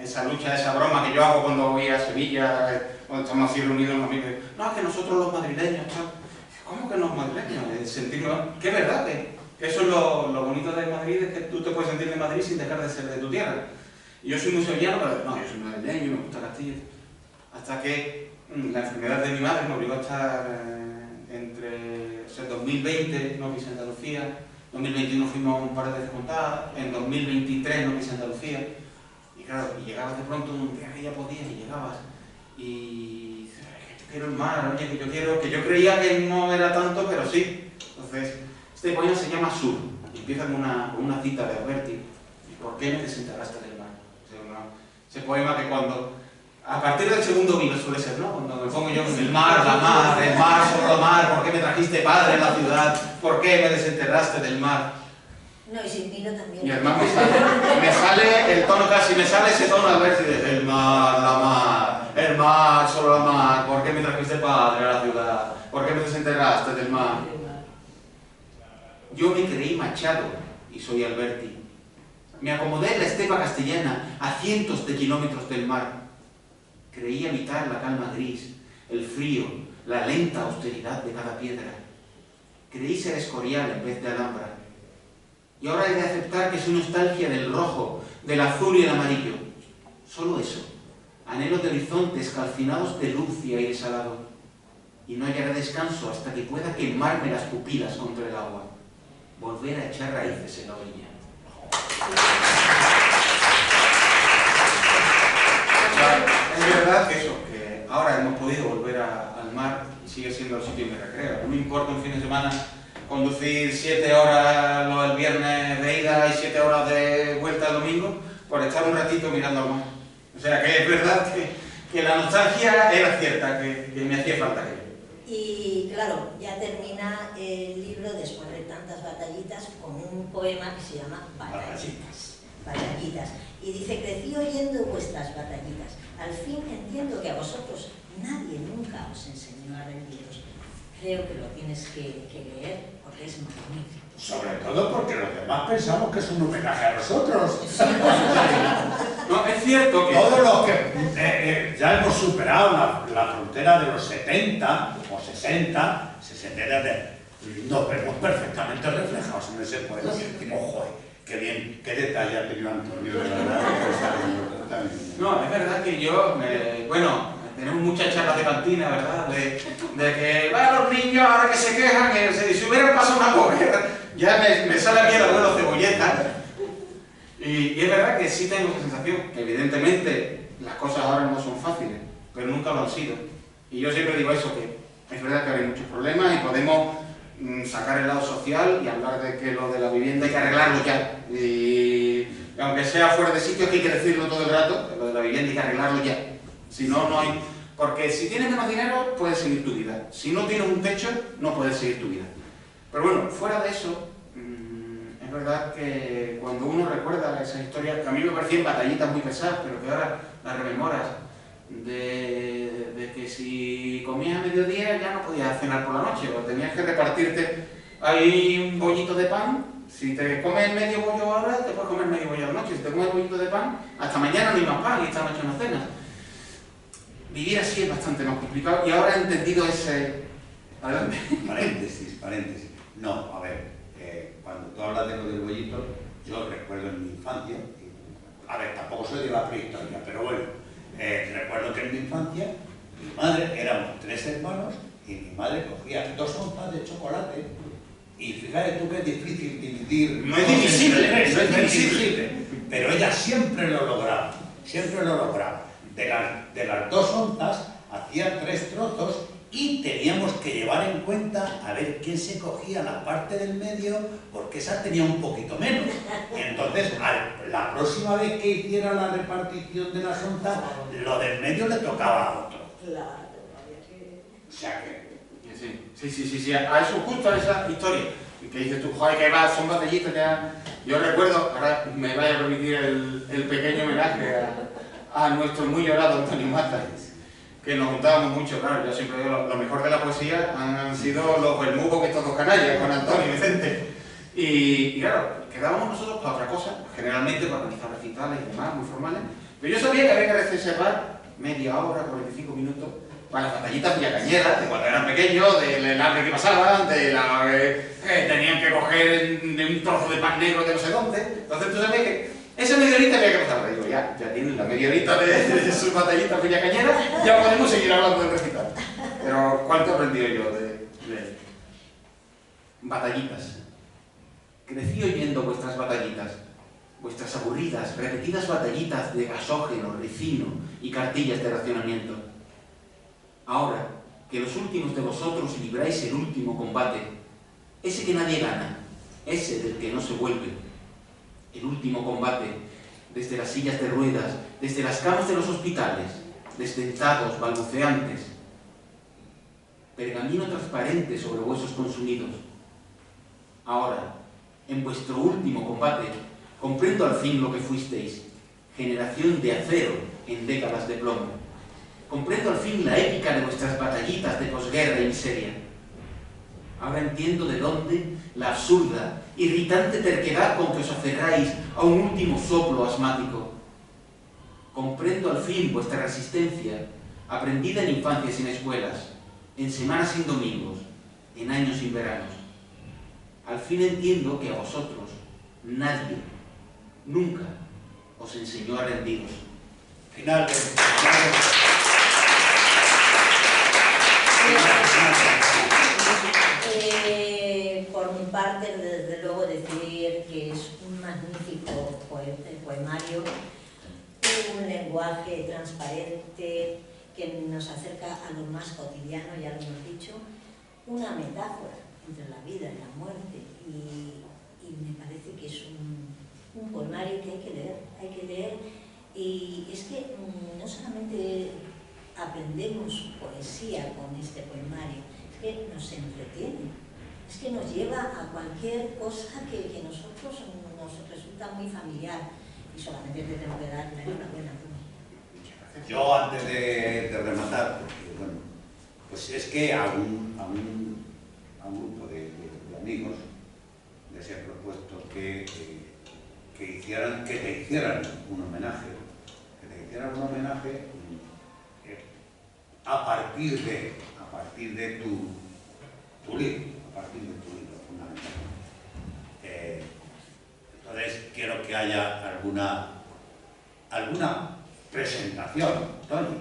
esa lucha, esa broma que yo hago cuando voy a Sevilla, cuando estamos así reunidos los amigos. No, es que nosotros los madrileños, ¿cómo que los madrileños? Sentirnos, que es verdad que eso es lo bonito de Madrid, es que tú te puedes sentir de Madrid sin dejar de ser de tu tierra. Y yo soy muy sevillano, pero no, yo soy madrileño, me gusta Castilla. Hasta que la enfermedad de mi madre me obligó a estar entre 2020 no quise Andalucía, 2021 fuimos un par de veces contadas, en 2023 no quise Andalucía, y claro, y llegabas de pronto un día que ya podías y llegabas, y dices: yo quiero el mar, oye, que yo creía que no era tanto, pero sí. Entonces, este poema se llama Sur, y empieza con una cita de Alberti: ¿y por qué me desenterraste del mar? O sea, ese poema que cuando A partir del segundo vino suele ser, ¿no? Cuando me pongo yo con el mar, la mar, el mar, solo la mar, ¿por qué me trajiste padre en la ciudad? ¿Por qué me desenterraste del mar? No, y sin vino también. Y además me sale el tono casi, me sale ese tono al ver si de el mar, la mar, el mar, solo la mar, ¿por qué me trajiste padre a la ciudad? ¿Por qué me desenterraste del mar? Yo me creí Machado y soy Alberti. Me acomodé en la estepa castellana a cientos de kilómetros del mar. Creí habitar la calma gris, el frío, la lenta austeridad de cada piedra. Creí ser Escorial en vez de Alhambra. Y ahora he de aceptar que soy nostalgia del rojo, del azul y el amarillo. Solo eso. Anhelo de horizontes calcinados de luz y aire salado. Y no hallaré descanso hasta que pueda quemarme las pupilas contra el agua. Volver a echar raíces en la orilla. Es verdad que eso, que ahora hemos podido volver al mar y sigue siendo el sitio de recreo. No me importa un fin de semana conducir 7 horas el viernes de ida y 7 horas de vuelta el domingo por estar un ratito mirando al mar. O sea que es verdad que la nostalgia era cierta, que me hacía falta aquello. Y claro, ya termina el libro después de tantas batallitas con un poema que se llama Batallitas. Batallitas. Y dice, crecí oyendo vuestras batallitas. Al fin entiendo que a vosotros nadie nunca os enseñó a rendiros. Creo que lo tienes que leer porque es magnífico. Sobre todo porque los demás pensamos que es un homenaje a nosotros. No, es cierto que... Todos los que ya hemos superado la frontera de los 70 o 60, 60 nos vemos perfectamente reflejados en ese poema y decimos, joder, qué bien, qué detalle ha tenido Antonio, de verdad. No, es verdad que yo, bueno, tenemos muchas charlas de cantina, ¿verdad? De que, los niños ahora que se quejan, que si hubieran pasado una guerra, ya me sale a mí el abuelo Cebolleta. Y es verdad que sí tengo esa sensación, que evidentemente las cosas ahora no son fáciles, pero nunca lo han sido. Y yo siempre digo eso, que es verdad que hay muchos problemas y podemos sacar el lado social y hablar de que lo de la vivienda hay que arreglarlo ya. Y aunque sea fuera de sitio, que hay que decirlo todo el rato, lo de la vivienda hay que arreglarlo ya. Si no, no hay... Porque si tienes menos dinero, puedes seguir tu vida. Si no tienes un techo, no puedes seguir tu vida. Pero bueno, fuera de eso, es verdad que cuando uno recuerda esas historias, que a mí me parecían batallitas muy pesadas, pero que ahora las rememoras, de que si comías a mediodía ya no podías cenar por la noche, o tenías que repartirte ahí un bollito de pan. Si te comes medio bollo ahora, te puedes comer medio bollo a la noche. Si te comes bollito de pan, hasta mañana no hay más pan y esta noche no cenas. Vivir así es bastante más complicado y ahora he entendido ese... Adelante. Paréntesis. No, a ver, cuando tú hablas de lo del bollito, yo recuerdo en mi infancia, a ver, tampoco soy de la prehistoria, pero bueno, recuerdo que en mi infancia, mi madre, éramos 3 hermanos y mi madre cogía 2 onzas de chocolate y fíjate tú que es difícil dividir... No es divisible, no es divisible. Pero ella siempre lo lograba, siempre lo lograba. De las 2 onzas hacía 3 trozos y teníamos que llevar en cuenta a ver quién se cogía la parte del medio porque esa tenía un poquito menos. Y entonces, la próxima vez que hiciera la repartición de las onzas, lo del medio le tocaba a otro. Claro, o sea que... Sí, a eso, justo a esa historia. Que dices tú, joder, que va, son batallitas ya. Yo recuerdo, ahora me vaya a permitir el pequeño homenaje a nuestro muy llorado Antonio Mata, que nos juntábamos mucho, claro, yo siempre digo, lo mejor de la poesía han sido los bermugos que estos 2 canallas, con Antonio y Vicente. Y claro, quedábamos nosotros para otra cosa, generalmente para organizar recitales y demás, muy formales, pero yo sabía que había que reservar media hora, 45 minutos, para las batallitas villacañeras, de cuando eran pequeños, del hambre que pasaban, de la tenían que coger un trozo de pan negro de no sé dónde. Entonces tú sabes que esa media horita había que pasar. Digo, ya tienen la media horita de sus batallitas villacañeras, ya podemos seguir hablando del recital. Pero ¿cuánto he aprendido yo de batallitas? Crecí oyendo vuestras batallitas, vuestras aburridas, repetidas batallitas de gasógeno, ricino y cartillas de racionamiento. Ahora que los últimos de vosotros libráis el último combate, ese que nadie gana, ese del que no se vuelve, el último combate, desde las sillas de ruedas, desde las camas de los hospitales, desdentados, balbuceantes. Pergamino transparente sobre huesos consumidos. Ahora, en vuestro último combate, comprendo al fin lo que fuisteis, generación de acero en décadas de plomo. Comprendo al fin la épica de vuestras batallitas de posguerra y miseria. Ahora entiendo de dónde la absurda, irritante terquedad con que os aferráis a un último soplo asmático. Comprendo al fin vuestra resistencia, aprendida en infancia sin escuelas, en semanas sin domingos, en años sin veranos. Al fin entiendo que a vosotros nadie, nunca, os enseñó a rendiros. Final. Por mi parte, desde luego, decir que es un magnífico poemario, un lenguaje transparente que nos acerca a lo más cotidiano, ya lo hemos dicho, una metáfora entre la vida y la muerte, y me parece que es un poemario que hay que leer, y es que no solamente aprendemos poesía con este poemario, es que nos entretiene, es que nos lleva a cualquier cosa que nosotros nos resulta muy familiar, y solamente te tengo que dar la enhorabuena. Yo, antes de rematar, porque, bueno, pues es que a un grupo de amigos les he propuesto que te hicieran un homenaje, a partir de tu libro, fundamentalmente. Entonces, quiero que haya alguna presentación, Tony.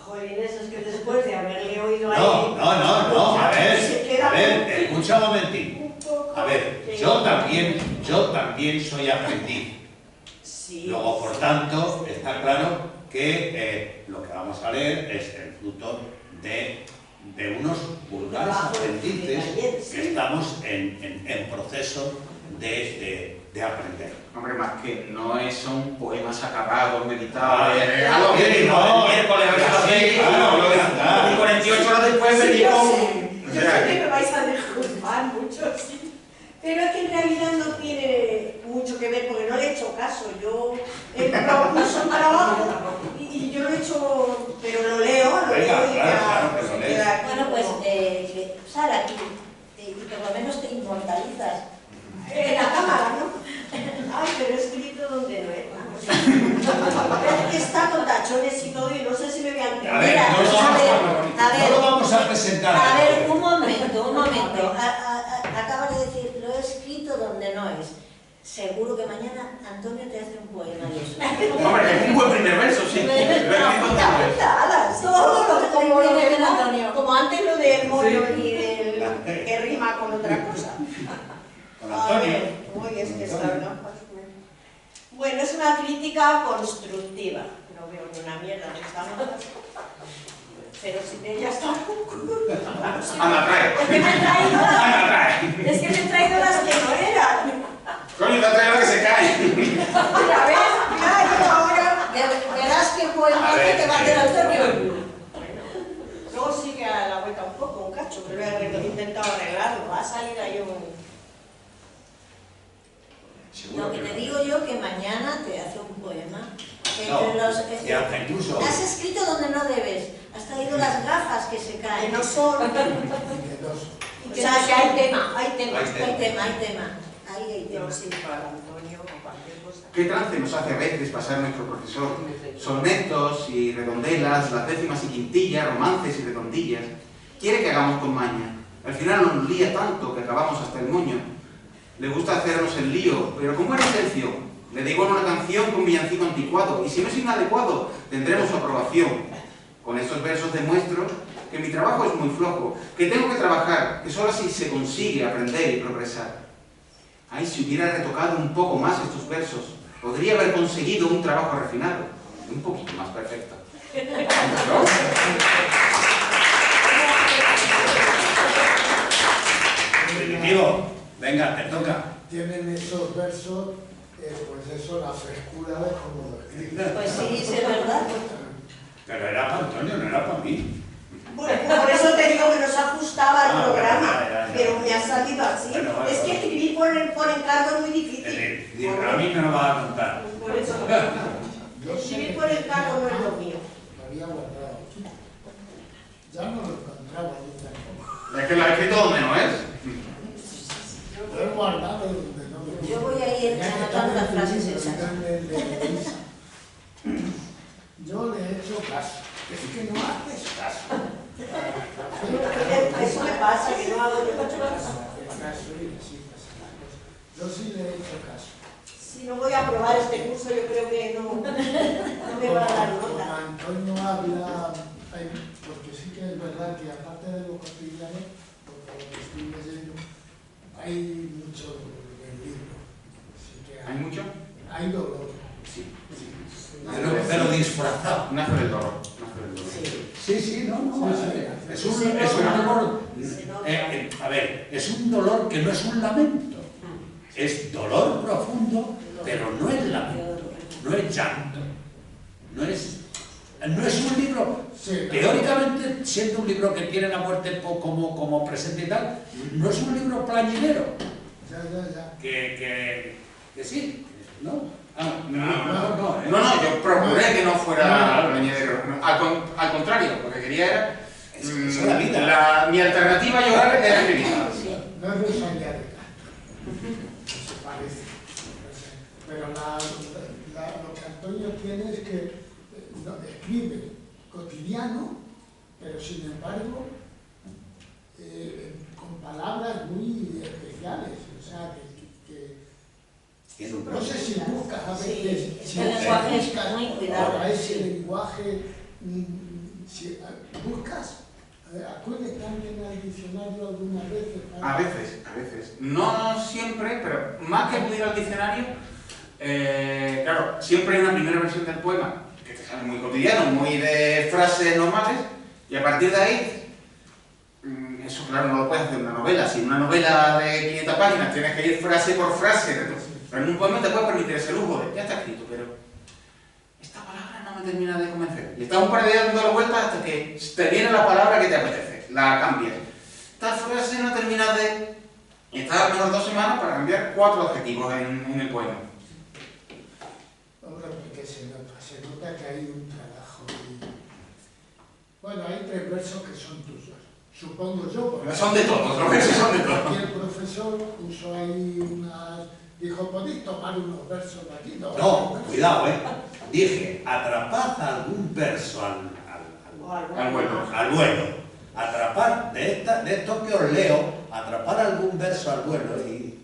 Jolines, es que después de haberle oído ahí... No, a ver, escucha un momentín. A ver, yo también soy aprendiz. Sí. Luego, por tanto, está claro que lo que vamos a leer es el fruto de unos vulgares aprendices que estamos en proceso de aprender. Hombre, más que no son poemas acabados, meditados, No, miércoles, y 48 horas después venís con... Yo sé que me vais a disculpar mucho, sí. Pero es que en realidad no tiene mucho que ver, porque no le he hecho caso. Yo propuso un trabajo y yo lo he hecho, pero lo leo y claro que lo lees. Bueno, pues, Sara, aquí, y por lo menos te inmortalizas en la cámara, ¿no? Ay, pero he escrito donde no es. Es que está con tachones y todo, y no sé si me voy a entender. A ver, no lo vamos a presentar. A ver, un momento. Acabas de decir, lo he escrito donde no es. Seguro que mañana Antonio te hace un poema de eso. Hombre, es un buen primer verso, sí. Todo como lo de Antonio. Como antes lo del mono y del que rima con otra cosa. Con Antonio. Uy, es que está, ¿no? Bueno, es una crítica constructiva. No veo ni una mierda de esta nota. Pero si ella está... Anda, trae. Es que me he traído las que no eran. Coño, te ha traído la que se cae. Otra vez, claro, ahora... Verás que poema te va a hacer Antonio. Luego sigue a la vuelta un poco, un cacho, pero he intentado arreglarlo. Va a salir ahí un... Lo que te digo yo, que mañana te hace un poema. Incluso... Has escrito donde no debes. Has traído las gafas que se caen. Que no son... O sea, que hay tema. Hay tema. Ahí hay tema. Yo sí, para Antonio o cualquier cosa. ¿Qué trance nos hace a veces pasar nuestro profesor? Sonetos y redondelas, las décimas y quintillas, romances y redondillas. Quiere que hagamos con maña. Al final nos lía tanto que acabamos hasta el moño. Le gusta hacernos el lío, pero ¿cómo era intención? Le digo en una canción con villancico anticuado, y si no es inadecuado, tendremos su aprobación. Con estos versos demuestro que mi trabajo es muy flojo, que tengo que trabajar, que solo así se consigue aprender y progresar. Ay, si hubiera retocado un poco más estos versos, podría haber conseguido un trabajo refinado, un poquito más perfecto. ¿No? Definitivo. Venga, te toca. Tienen esos versos, pues eso, la frescura de cómo lo escriben. Pues sí, es verdad. Pero era para Antonio, no era para mí. Bueno, pues por eso te digo que no se ajustaba al Ah, programa, ya. pero me ha salido así. Bueno, Es que escribir por encargo es muy Es difícil. decir, a mí me lo vas a contar. Por eso. Yo sé Escribir por encargo no es lo mío. lo había guardado. Ya no lo encontraba yo tampoco. Es que lo ha escrito donde no es. Lo he guardado donde no lo Yo voy a ir anotando las frases esas. Yo le he hecho caso. Es que no haces caso. Eso me pasa, que no hago yo mucho caso. Yo sí le he hecho caso. Si no voy a aprobar este curso, yo creo que no me va a dar Como nota. Antonio habla, porque sí que es verdad que aparte de lo cotidiano, porque lo que estoy leyendo, hay mucho en el libro. Así que ¿Hay mucho? hay dolor. Sí. Pero disfrazado. Nace del dolor. Nace del dolor. Sí, no. Sí. Es un dolor. A ver, es un dolor que no es un lamento. Es dolor profundo, pero no es lamento, no es llanto. No es un libro, Sí, teóricamente, siendo un libro que tiene la muerte como presente y tal, no es un libro plañidero. Ya. Que sí, ¿no? No, yo procuré que no fuera plañidero. Al contrario, lo que quería era. Es la vida. Mi alternativa a llorar era escribir. Sí. No es Rosalía de Castro, se parece. Pero lo que Antonio tiene es que escribe cotidiano, pero sin embargo con palabras muy especiales. O sea, no sé si buscas a veces, Sí, si el lenguaje es buscas muy cuidado. ahora ese lenguaje, si buscas, acude también al diccionario algunas veces. A veces. No siempre, pero más que acudir al diccionario, claro, siempre hay una primera versión del poema que te sale muy cotidiano, muy de frases normales, y a partir de ahí, eso claro, no lo puedes hacer en una novela. Si en una novela de 500 páginas tienes que ir frase por frase, pero en un poema te puedes permitir ese lujo de, ya está escrito, pero esta palabra no me termina de convencer. Y estás un par de días dando la vuelta hasta que te viene la palabra que te apetece, la cambias. Esta frase no termina de... Y estás a lo mejor 2 semanas para cambiar 4 adjetivos en el poema. Hombre, porque se nota que hay un trabajo. Bueno, hay 3 versos que son tuyos, supongo yo. Porque Son de todos, los versos son de todos. aquí el profesor puso ahí unas... Dijo, ¿podéis tomar unos versos de aquí? No, cuidado, Dije, atrapad algún verso Al vuelo. al vuelo. Atrapar, de esto que os leo, atrapar algún verso al vuelo y...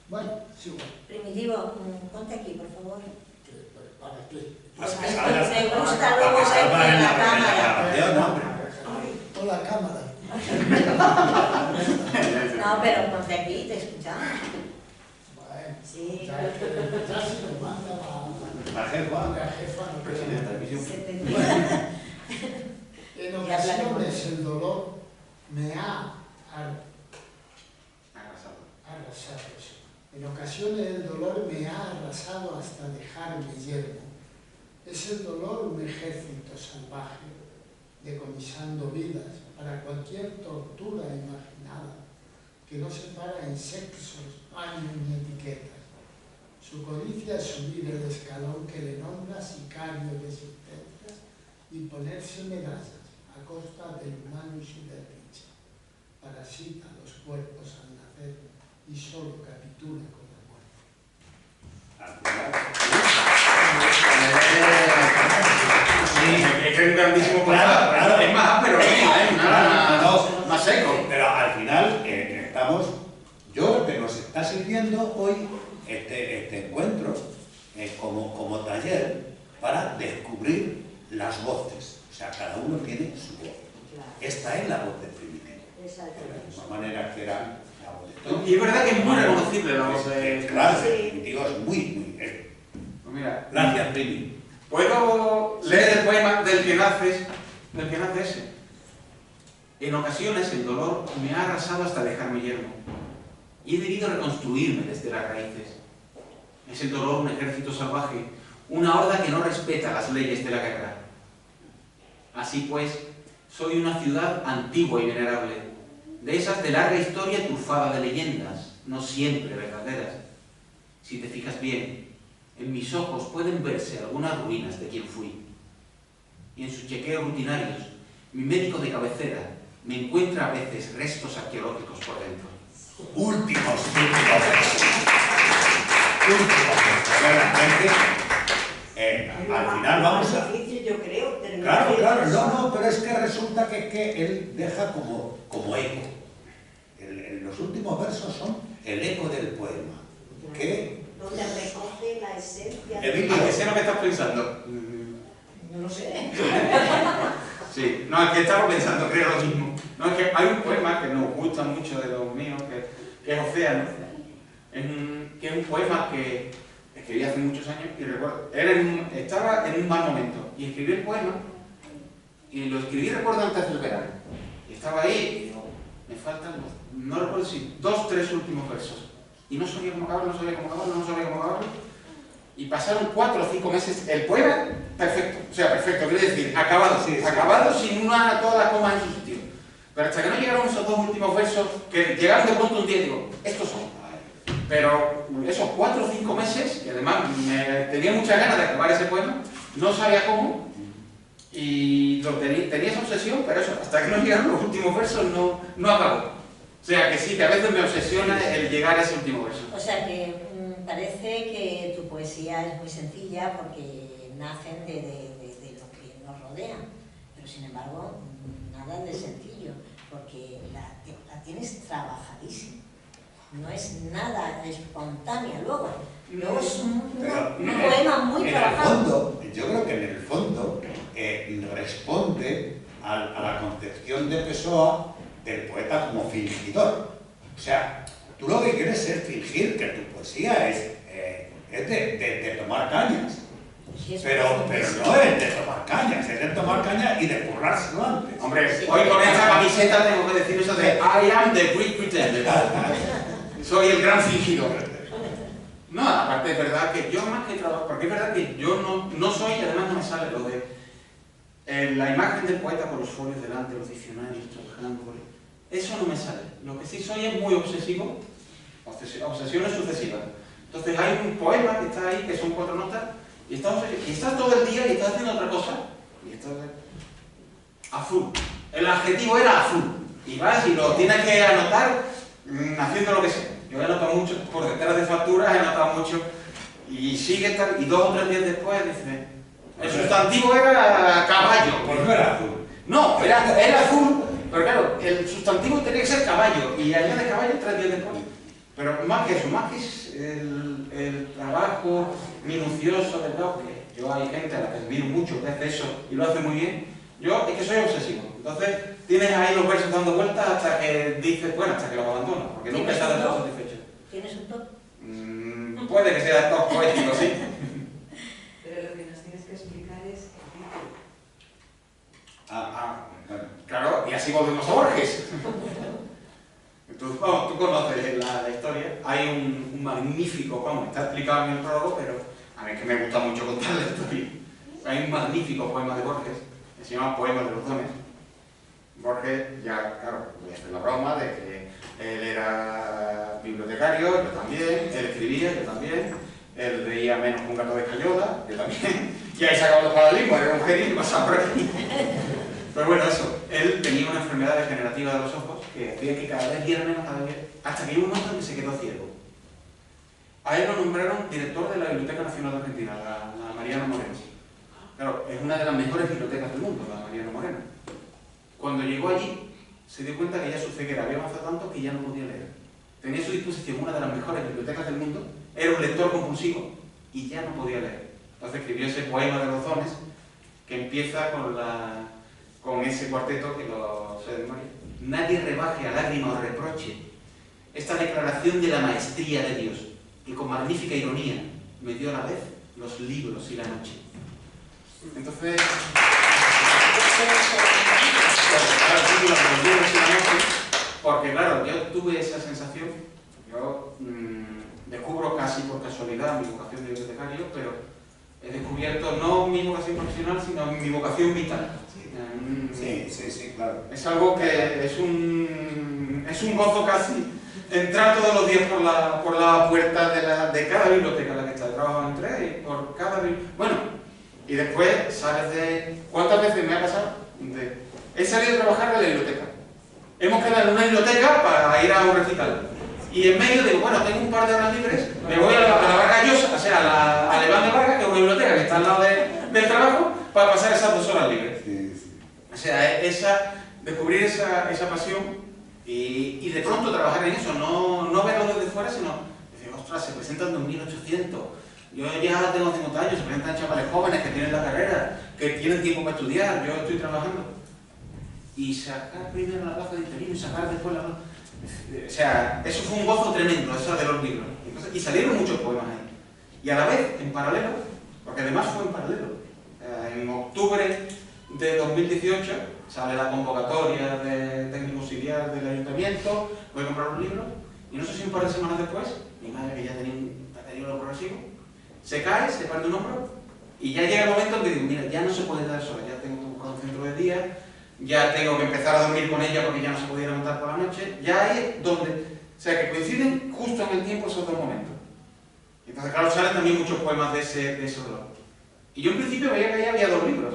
Bueno, sí, bueno. Primitivo, ponte aquí, por favor. ¿Para qué? Pues que Me salga- gusta para luego que salga verte en la la cámara. grabación, hombre. Hola, cámara. No, pero ponte aquí, te escuchamos. Bueno, Sí, ya si lo manda La jefa. la jefa, no Presidenta, queda. se te entiende. En ocasiones el dolor me ha arrasado. En ocasiones el dolor me ha arrasado hasta dejarme yermo. Es el dolor un ejército salvaje, decomisando vidas para cualquier tortura imaginada, que no se para en sexos, años ni etiquetas. Su codicia es subir el escalón que le nombra sicario de existencias y ponerse medallas a costa del humano y su derricha. Parasita los cuerpos al nacer y solo capitula con la muerte. Sí, es que es un grandísimo poema. Claro. Es más áspero, más seco. Pero al final estamos, yo creo que nos está sirviendo hoy este encuentro como taller para descubrir las voces. O sea, cada uno tiene su voz. Esta es la voz de Primitivo. De la misma manera que era la voz de Tony. Y es verdad que es muy reconocible la voz de... Claro, Sí. Primitivo es muy... Pues mira, Gracias, Primi. ¿puedo leer el poema del que nace ese? En ocasiones el dolor me ha arrasado hasta dejarme yermo y he debido reconstruirme desde las raíces. Es el dolor un ejército salvaje, una horda que no respeta las leyes de la guerra. Así pues, soy una ciudad antigua y venerable, de esas de larga historia trufada de leyendas, no siempre verdaderas. Si te fijas bien, en mis ojos pueden verse algunas ruinas de quien fui. Y en sus chequeos rutinarios, mi médico de cabecera me encuentra a veces restos arqueológicos por dentro. Últimos. Realmente, al final vamos a... difícil, yo creo. Claro, no, pero es que resulta que él deja como eco. Los últimos versos son el eco del poema. Que donde recoge la esencia Emilio, ¿A qué sé lo que estás pensando? No lo sé. Sí, no, es que estaba pensando, creo lo mismo. No, es que hay un poema que nos gusta mucho de los míos, que es Océano. Que es un poema que escribí hace muchos años y recuerdo, estaba en un mal momento y escribí el poema y lo escribí, recuerdo, antes del verano. Y estaba ahí y digo, me faltan, no recuerdo si 2, 3 últimos versos. Y no sabía cómo acabarlo, Y pasaron 4 o 5 meses, el poema perfecto, quiero decir, acabado, Sí. acabado sin todas las comas en su sitio. Pero hasta que no llegaron esos 2 últimos versos, que llegaron de pronto un día y digo, estos son. Pero esos 4 o 5 meses, que además tenía muchas ganas de acabar ese poema, no sabía cómo, y tenía esa obsesión, pero eso, hasta que no llegaron los últimos versos no acabó. O sea que sí, que a veces me obsesiona el llegar a ese último verso. O sea que parece que tu poesía es muy sencilla porque nacen de lo que nos rodea, pero sin embargo nada de sencillo, porque la tienes trabajadísima. No es nada espontánea luego es un poema muy trabajado. Yo creo que en el fondo responde a la concepción de Pessoa del poeta como fingidor. O sea, tú lo que quieres es fingir que tu poesía es de tomar cañas. Pero no es de tomar cañas, es de tomar cañas y de currárselo antes. Hombre, hoy con esta camiseta tengo que decir eso de I am the great pretender. Soy el gran fingidor. No, aparte es verdad que yo más que trabajo, porque es verdad que yo no soy, y además no me sale lo de la imagen del poeta con los folios delante, los diccionarios, trabajando por él. Eso no me sale. Lo que sí soy es muy obsesivo, obsesiones sucesivas. Entonces hay un poema que está ahí, que son 4 notas, y estás todo el día y estás haciendo otra cosa, y estás a full. El adjetivo era a full. Y vas y lo tienes que anotar haciendo lo que sea. Yo he anotado mucho, por detrás de facturas he anotado mucho, y sigue tal, y 2 o 3 días después dice, el sustantivo era caballo. Pues no era azul. No, era azul, pero claro, el sustantivo tenía que ser caballo, y añade caballo 3 días después. Pero más que eso, más que es el trabajo minucioso del blog, que yo hay gente a la que admiro mucho que hace eso y lo hace muy bien, yo es que soy obsesivo. Entonces tienes ahí los versos dando vueltas hasta que dices, bueno, hasta que los abandonas, porque nunca estás del todo satisfecho. ¿Tienes un top? Puede que sea top poético, sí. Pero lo que nos tienes que explicar es el título. Bueno. Claro, y así volvemos a Borges. Tú conoces la historia. Hay un magnífico, está explicado en el prólogo, pero a mí es que me gusta mucho contar la historia. Hay un magnífico poema de Borges, que se llama Poema de los Dones. Borges, ya, claro, voy a hacer la broma de que él era bibliotecario, yo también, él escribía, yo también, él leía menos que un gato de escayola, yo también, y ahí se acabó los paradigmas, era un genio y pasaba por aquí. Pero bueno, eso, él tenía una enfermedad degenerativa de los ojos que hacía que cada vez viera menos, hasta que llegó un momento en que se quedó ciego. A él lo nombraron director de la Biblioteca Nacional de Argentina, la Mariano Moreno. Claro, es una de las mejores bibliotecas del mundo, la Mariano Moreno. Cuando llegó allí, se dio cuenta que ya su ceguera había avanzado tanto que ya no podía leer. Tenía a su disposición una de las mejores bibliotecas del mundo, era un lector compulsivo y ya no podía leer. Entonces escribió ese poema de los dones que empieza con ese cuarteto que lo sé de memoria. Nadie rebaje a lágrima o reproche esta declaración de la maestría de Dios, que con magnífica ironía me dio a la vez los libros y la noche. Entonces, porque claro, yo tuve esa sensación, yo descubro casi por casualidad mi vocación de bibliotecario, pero he descubierto no mi vocación profesional, sino mi vocación vital. Sí, claro. Es algo que es un gozo casi entrar todos los días por la puerta de cada biblioteca en la que está. He trabajado en 3 y por cada biblioteca. Bueno, y después sales de... ¿Cuántas veces me ha pasado? He salido a trabajar en la biblioteca. Hemos quedado en una biblioteca para ir a un recital. Y en medio digo, bueno, tengo un par de horas libres, me voy a la Vargas Llosa, o sea, a Leván de Vargas, que es una biblioteca que está al lado del trabajo, para pasar esas 2 horas libres. O sea, descubrir esa pasión y de pronto trabajar en eso, no verlo desde fuera, sino decir, ostras, se presentan 2.800. Yo ya tengo 50 años, se presentan chavales jóvenes que tienen la carrera, que tienen tiempo para estudiar, yo estoy trabajando. Y sacar primero la plaza de interino y sacar después la plaza... O sea, eso fue un gozo tremendo, eso de los libros. Entonces, y salieron muchos poemas ahí. Y a la vez, en paralelo, porque además fue en paralelo, en octubre de 2018 sale la convocatoria de técnico auxiliar del ayuntamiento, voy a comprar un libro, y no sé si un par de semanas después, mi madre, que ya tenía un deterioro progresivo, se cae, se parte un hombro, y ya llega el momento en que digo, mira, ya no se puede dar sola, ya tengo que buscar un centro de día, ya tengo que empezar a dormir con ella porque ya no se podía levantar por la noche, ya ahí es donde, o sea, que coinciden justo en el tiempo esos 2 momentos. Entonces, claro, salen también muchos poemas de ese dolor. Y yo en principio veía que ya había 2 libros,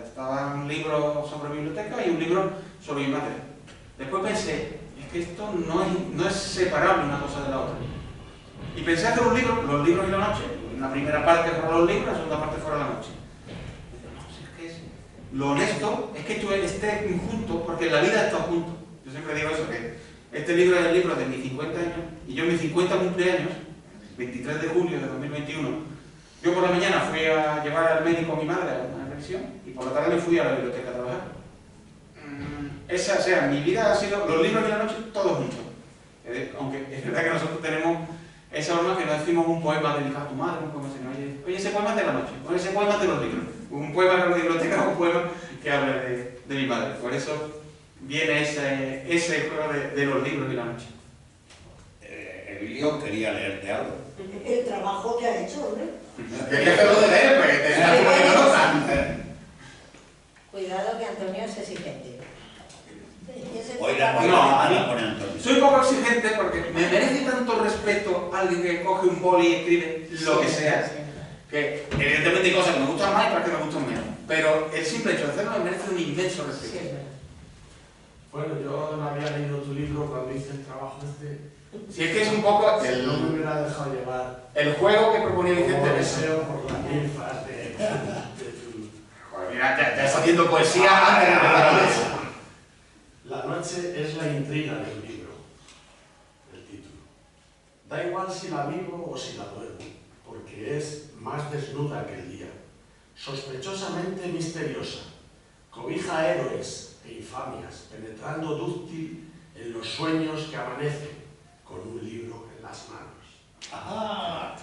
estaba un libro sobre biblioteca y un libro sobre mi madre. Después pensé, es que esto no es separable una cosa de la otra. Y pensé hacer un libro, los libros y la noche, la primera parte fueron los libros, la segunda parte fueron la noche. Lo honesto es que tú estés junto, porque la vida está junto. Yo siempre digo eso, que este libro es el libro de mis 50 años, y yo en mis 50 cumpleaños, 23 de julio de 2021, yo por la mañana fui a llevar al médico a mi madre a una revisión, y por la tarde me fui a la biblioteca a trabajar. O sea, mi vida ha sido los libros y la noche, todos juntos. Aunque es verdad que nosotros tenemos esa norma que no decimos un poema dedicado a tu madre, un poema sino, oye, ese poema es de la noche, o ese poema es de los libros. Un poema de la biblioteca o un poema que habla de mi madre. Por eso viene ese juego de los libros y la noche. Emilio quería leerte algo. El trabajo que ha hecho, hombre. Quería hacerlo de leer, porque te estás poniendo nota. Cuidado que Antonio es exigente. Oiga, No, pone Antonio. soy poco exigente porque me merece tanto respeto alguien que coge un boli y escribe lo que sea, que evidentemente hay cosas que me gustan más y otras que me gustan menos, pero el simple hecho de hacerlo me merece un inmenso respeto. Bueno, yo no había leído tu libro cuando hice el trabajo Si es que es un poco no me hubiera dejado llevar el juego que proponía como Vicente. deseo por las ninfas de tu... Joder, mira, ya está haciendo poesía antes de empezar a leer. La noche es la intriga del libro, el título. Da igual si la vivo o si la duermo, porque es más desnuda que el día, sospechosamente misteriosa, cobija héroes e infamias, penetrando dúctil en los sueños que amanecen con un libro en las manos. ¡Ah!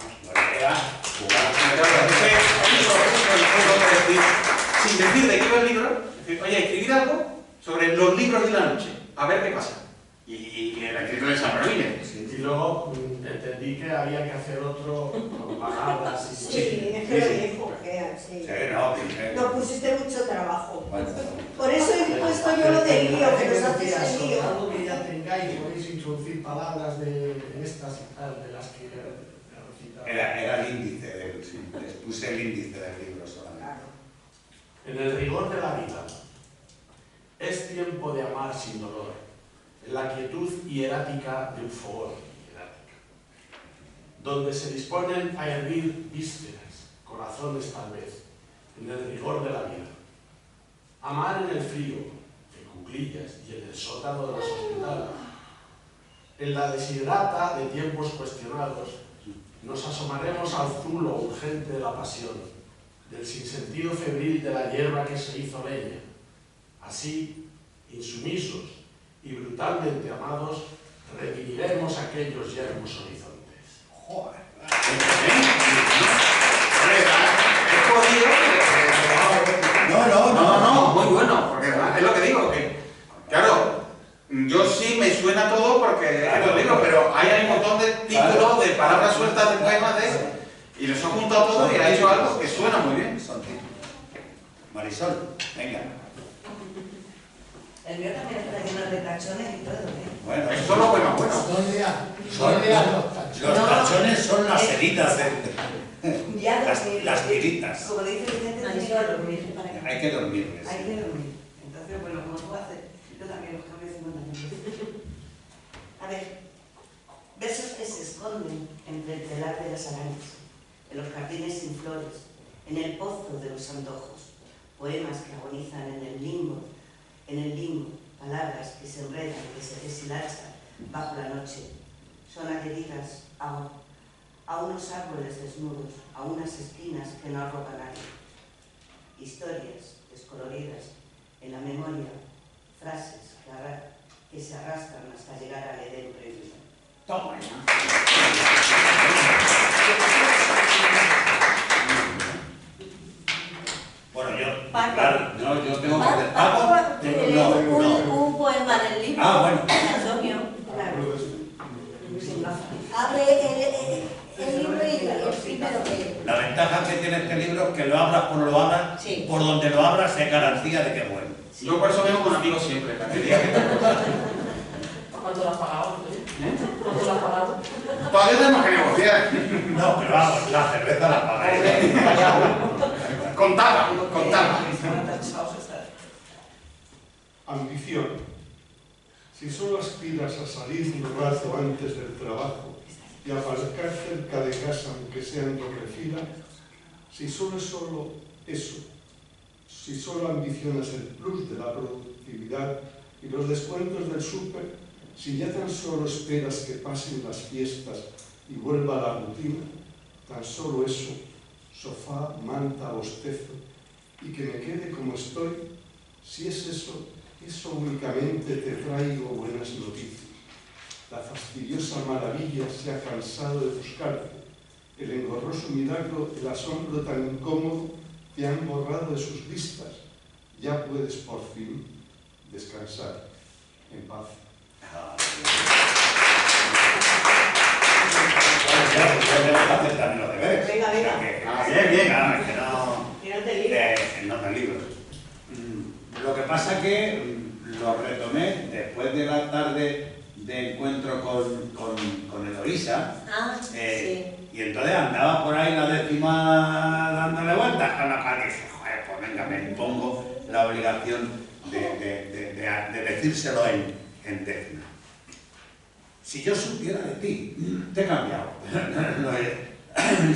Sin decir de qué va el libro, decir, oye, escribir algo sobre los libros de la noche, a ver qué pasa. Y la escritura es esa maravilla. Y luego entendí que había que hacer otro con palabras y... Sí, es que lo dijo, sí. No pusiste mucho trabajo. Bueno. Por eso he puesto yo lo del lío, que nos haces el lío. Algo que ya tengáis, podéis introducir palabras de estas y tal, de las que he recitado. Era el índice, les puse el índice del libro solamente. En el rigor de la vida, es tiempo de amar sin dolor, en la quietud hierática de un fogón, donde se disponen a hervir vísceras, corazones tal vez, en el rigor de la vida. Amar en el frío, en cuclillas y en el sótano de los hospitales. En la deshidrata de tiempos cuestionados, nos asomaremos al zulo urgente de la pasión, del sinsentido febril de la hierba que se hizo leña. Así, insumisos y brutalmente amados, reviviremos aquellos yermos horizontes. Joder. No, muy bueno, porque además es lo que digo, que claro, yo sí me suena todo porque lo digo, pero hay un montón de títulos, de palabras sueltas, de poemas y los he juntado todos y ha hecho algo que suena muy bien. Marisol, venga. El mío también está lleno de tachones y todo, ¿eh? Bueno, Eso solo bueno, bueno. ¿Dónde han los tachones? los tachones son las heridas, Ya las tiritas. Como dice Vicente, No, tiene yo que lo dormir. dije para que... Hay que dormirles. Hay que dormir. Entonces, bueno, como tú haces, yo también los cambio 50 minutos. A ver, versos que se esconden entre el telar de las arañas, en los jardines sin flores, en el pozo de los antojos, poemas que agonizan en el limbo, palabras que se enredan, que se deshilachan bajo la noche, son adheridas a unos árboles desnudos, a unas esquinas que no arropa nadie. Historias descoloridas en la memoria, frases que se arrastran hasta llegar al Edén prohibido. Toma ya. Bueno, yo, claro, no, yo tengo que hacer un poema del libro. Ah, bueno. Antonio, claro. Abre el libro y el primero que... La ventaja que tiene este libro es que lo abras por lo abras, Sí. por donde lo abras es garantía de que es bueno. Yo por eso vengo con amigos siempre, para que digan que ¿Cuánto lo has pagado? ¿Cuánto lo has pagado? todavía tenemos que negociar. No, pero vamos, la cerveza la pagáis. Contaba. Ambición. Si solo aspiras a salir un rato antes del trabajo y aparcar cerca de casa aunque sea en doble fila, si solo eso, si solo ambicionas el plus de la productividad y los descuentos del súper, si ya tan solo esperas que pasen las fiestas y vuelva la rutina, tan solo eso, sofá, manta, bostezo, y que me quede como estoy, si es eso únicamente te traigo buenas noticias. La fastidiosa maravilla se ha cansado de buscarte, el engorroso milagro, el asombro tan incómodo te han borrado de sus vistas. Ya puedes por fin descansar en paz. Yo tengo que hacer también los deberes. Venga. Bien. Claro, es que no... Mírate el libro. No del libro. Lo que pasa que lo retomé después de la tarde de encuentro con Eloísa. Sí. Y entonces andaba por ahí la décima dándole vueltas con la cara y dije, joder, pues venga, me impongo la obligación de decírselo en décima. Si yo supiera de ti, te he cambiado.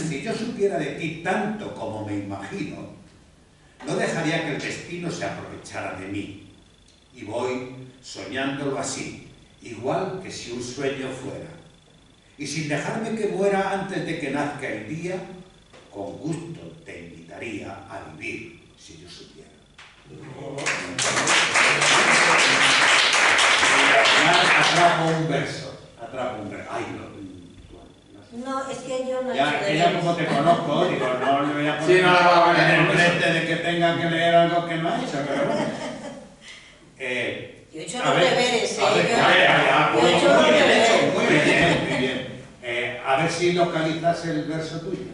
Si yo supiera de ti tanto como me imagino, no dejaría que el destino se aprovechara de mí. Y voy soñándolo así, igual que si un sueño fuera. Y sin dejarme que muera antes de que nazca el día, con gusto te invitaría a vivir, si yo supiera. Y al final atrapo un verso. Ay, No, es que yo no he ya, hecho que ya deberes. como te conozco, digo, no le voy a Sí, poner no la va a poner en el con frente de que tenga que leer algo que no ha hecho, pero bueno. Yo he hecho A los ver, deberes, a ver, Yo- muy yo he hecho los bien deberes. hecho, muy bien. A ver si localizas el verso tuyo.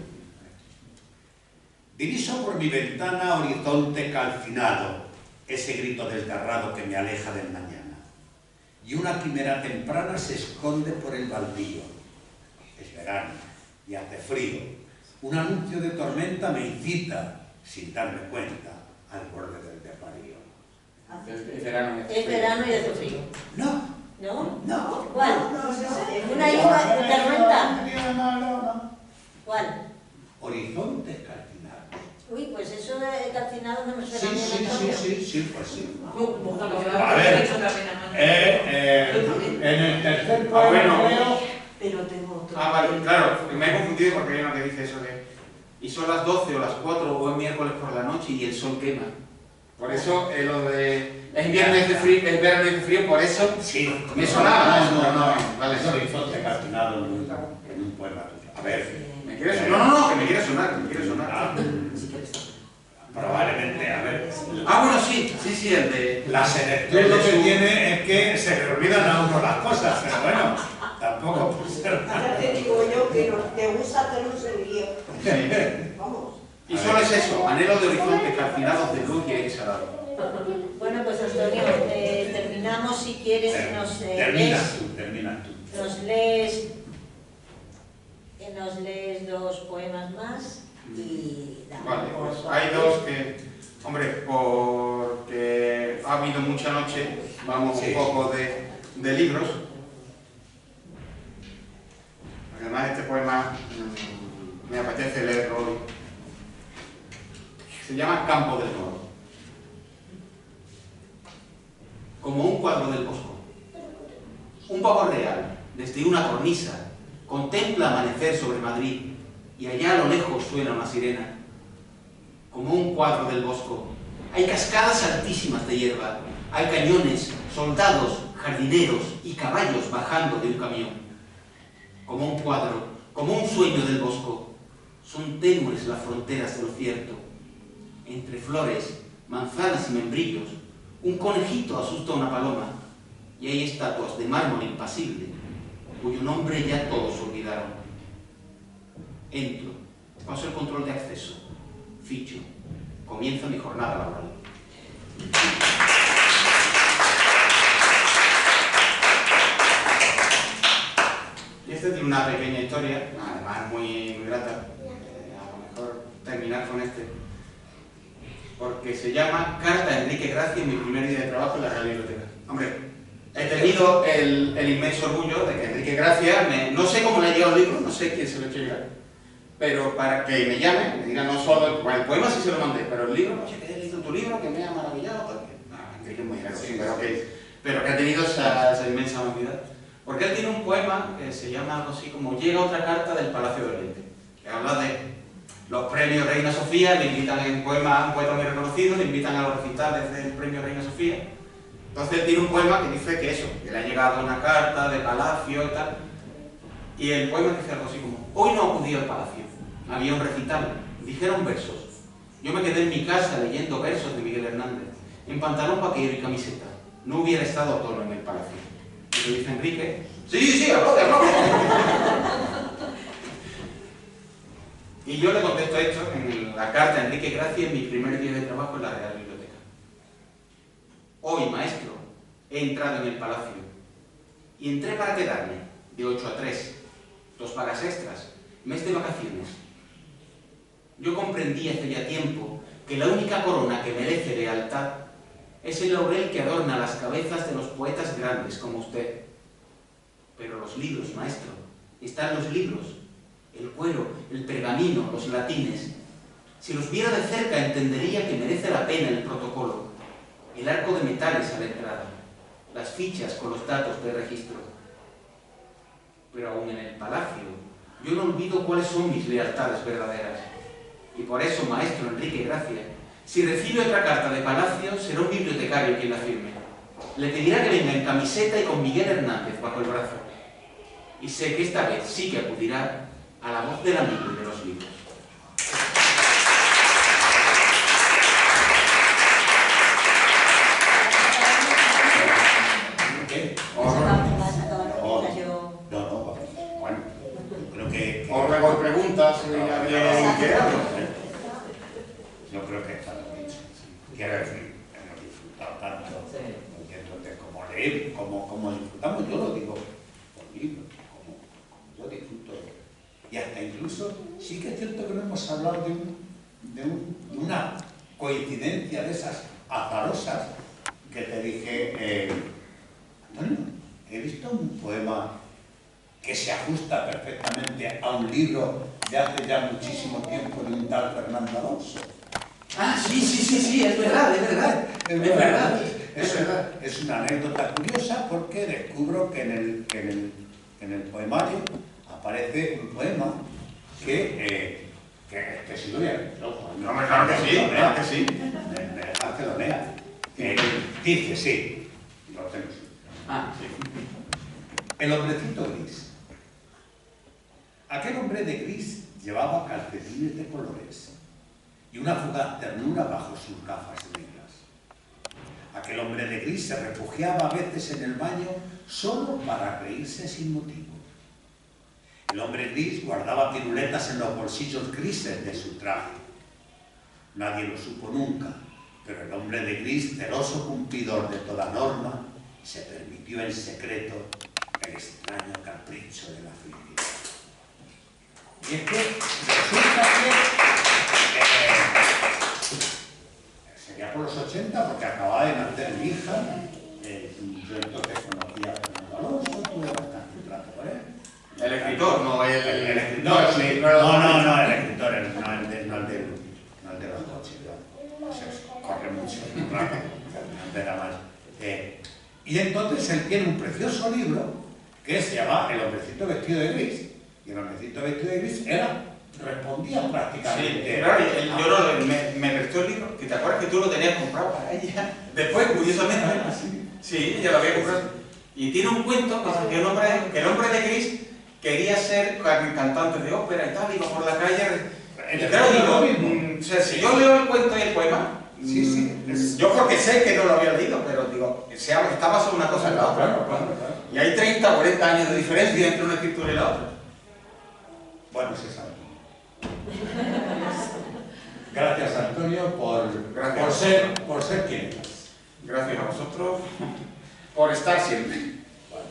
Diviso por mi ventana horizonte calcinado, ese grito desgarrado que me aleja del mañana. Y una quimera temprana se esconde por el baldío. Es verano y hace frío. Un anuncio de tormenta me incita, sin darme cuenta, al borde del desvarío. Es verano. Es verano y hace frío. No, ¿No? no. ¿Cuál? No. ¿Una isla de tormenta? No. ¿Cuál? Horizontes calcinados. Uy, pues eso de calcinado no me suena bien, Antonio. Sí, pues sí. A ver, en el tercer poema bueno. creo... Pero tengo otro. Vale, claro, me he confundido porque hay uno que dice eso de... Y son las 12 o las 4 o es miércoles por la noche y el sol quema. Por eso lo de... Es invierno y hace frío, es verano y hace frío, por eso Sí. me sonaba. No. Vale, Es horizonte calcinado en un poema tuyo. A ver. ¿Me quiere sonar? No, que me quiere sonar, que me quiere sonar. Probablemente, a ver. Bueno, sí, el de... La selección lo que tiene es que se le olvidan a uno las cosas, pero bueno, tampoco puede ser. Ya te digo yo que no te gusta hacernos el lío. Vamos. Y solo es eso, anhelo de horizontes calcinados de luz y aire salado. Bueno, pues Antonio, terminamos si quieres, Termina tú. Nos lees 2 poemas más y damos Vale, por pues favor. hay 2 que, hombre, porque ha habido mucha noche, vamos un poco de libros. Además este poema me apetece leerlo hoy. Se llama Campo del Moro. Como un cuadro del Bosco. Un pavo real, desde una cornisa, contempla amanecer sobre Madrid y allá a lo lejos suena una sirena. Como un cuadro del Bosco. Hay cascadas altísimas de hierba, hay cañones, soldados, jardineros y caballos bajando de un camión. Como un cuadro, como un sueño del Bosco. Son tenues las fronteras de lo cierto. Entre flores, manzanas y membrillos, un conejito asusta a una paloma y hay estatuas de mármol impasible, cuyo nombre ya todos olvidaron. Entro, paso el control de acceso, ficho, comienza mi jornada laboral. Y este tiene una pequeña historia, además muy grata, a lo mejor terminar con este, porque se llama Carta a Enrique Gracia, mi primer día de trabajo en la Real Biblioteca. Hombre, he tenido el inmenso orgullo de que Enrique Gracia, no sé cómo le ha llegado el libro, no sé quién se lo ha hecho llegar, pero para que me llame, me diga no solo, bueno, el poema sí se lo mandé, pero el libro, oye, que he leído tu libro, que me ha maravillado, porque, Enrique es muy generoso, sí, pero que ha tenido esa inmensa amabilidad. Porque él tiene un poema que se llama algo así como Llega otra carta del Palacio de Oriente, que habla de los premios Reina Sofía, le invitan en poema a un poeta muy reconocido, le invitan a los recitales del premio Reina Sofía. Entonces él tiene un poema que dice que eso, que le ha llegado una carta de palacio y tal, y el poema dice algo así como: hoy no acudí al palacio, había un recital, dijeron versos. Yo me quedé en mi casa leyendo versos de Miguel Hernández, en pantalón vaquero y camiseta. No hubiera estado tono en el palacio. Y le dice Enrique: sí, habló. Y yo le contesto esto en la carta a Enrique Gracia en mi primer día de trabajo en la Real Biblioteca. Hoy, maestro, he entrado en el palacio y entré para quedarme de 8 a 3, 2 pagas extras, mes de vacaciones. Yo comprendí hace ya tiempo que la única corona que merece lealtad es el laurel que adorna las cabezas de los poetas grandes como usted. Pero los libros, maestro, están los libros, el cuero, el pergamino, los latines. Si los viera de cerca entendería que merece la pena el protocolo, el arco de metales a la entrada, las fichas con los datos de registro. Pero aún en el palacio, yo no olvido cuáles son mis lealtades verdaderas. Y por eso, maestro Enrique Gracia, si recibe otra carta de palacio, será un bibliotecario quien la firme. Le pedirá que venga en camiseta y con Miguel Hernández bajo el brazo. Y sé que esta vez sí que acudirá a la voz del amigo y de los libros. ¿Qué? Bueno, creo que... Os ruego preguntas si alguien quiere algo. Yo creo que está bien dicho. Quiero decir, hemos disfrutado tanto, oyéndote como leer, como disfrutamos, yo lo digo por libros, como yo disfruto. Y hasta incluso, sí que es cierto que no hemos hablado de una coincidencia de esas azarosas que te dije, Antonio, he visto un poema que se ajusta perfectamente a un libro de hace ya muchísimo tiempo de un tal Fernando Alonso. Ah, sí, es verdad. Es una anécdota curiosa porque descubro que en el poemario aparece un poema que si lo lea. No, claro que sí. Me dejas que lo lea. Dice, sí, lo tengo. Sí. El hombrecito gris. Aquel hombre de gris llevaba calcetines de colores y una fugaz ternura bajo sus gafas negras. Aquel hombre de gris se refugiaba a veces en el baño solo para reírse sin motivo. El hombre gris guardaba piruletas en los bolsillos grises de su traje. Nadie lo supo nunca, Pero el hombre de gris, celoso cumplidor de toda norma, se permitió en secreto el extraño capricho de la felicidad. Y es que resulta que sería por los 80, porque acababa de nacer mi hija. Yo entonces conocía a Fernando Alonso, tuve bastante trato con él. El escritor, no el escritor. No, el escritor, no el de los coches, no. Pues eso, corre mucho, muy rápido, era más. Y entonces él tiene un precioso libro que se llama El hombrecito vestido de gris. Y el hombrecito vestido de gris respondía prácticamente. Sí, claro, yo me prestó el libro, que te acuerdas que tú lo tenías comprado para ella. Después, curiosamente, sí, ella lo había comprado. Y tiene un cuento que el hombre de gris quería ser cantante de ópera y tal, iba por la calle. Y claro, digo, o sea, si yo leo el cuento y el poema, yo porque sé que no lo había leído, pero digo, está basado una cosa en la otra. Claro. Y hay 30 o 40 años de diferencia entre una escritura y la otra. Bueno, se sabe. Gracias, Antonio, por ser quien eres. Gracias a vosotros por estar siempre. Bueno.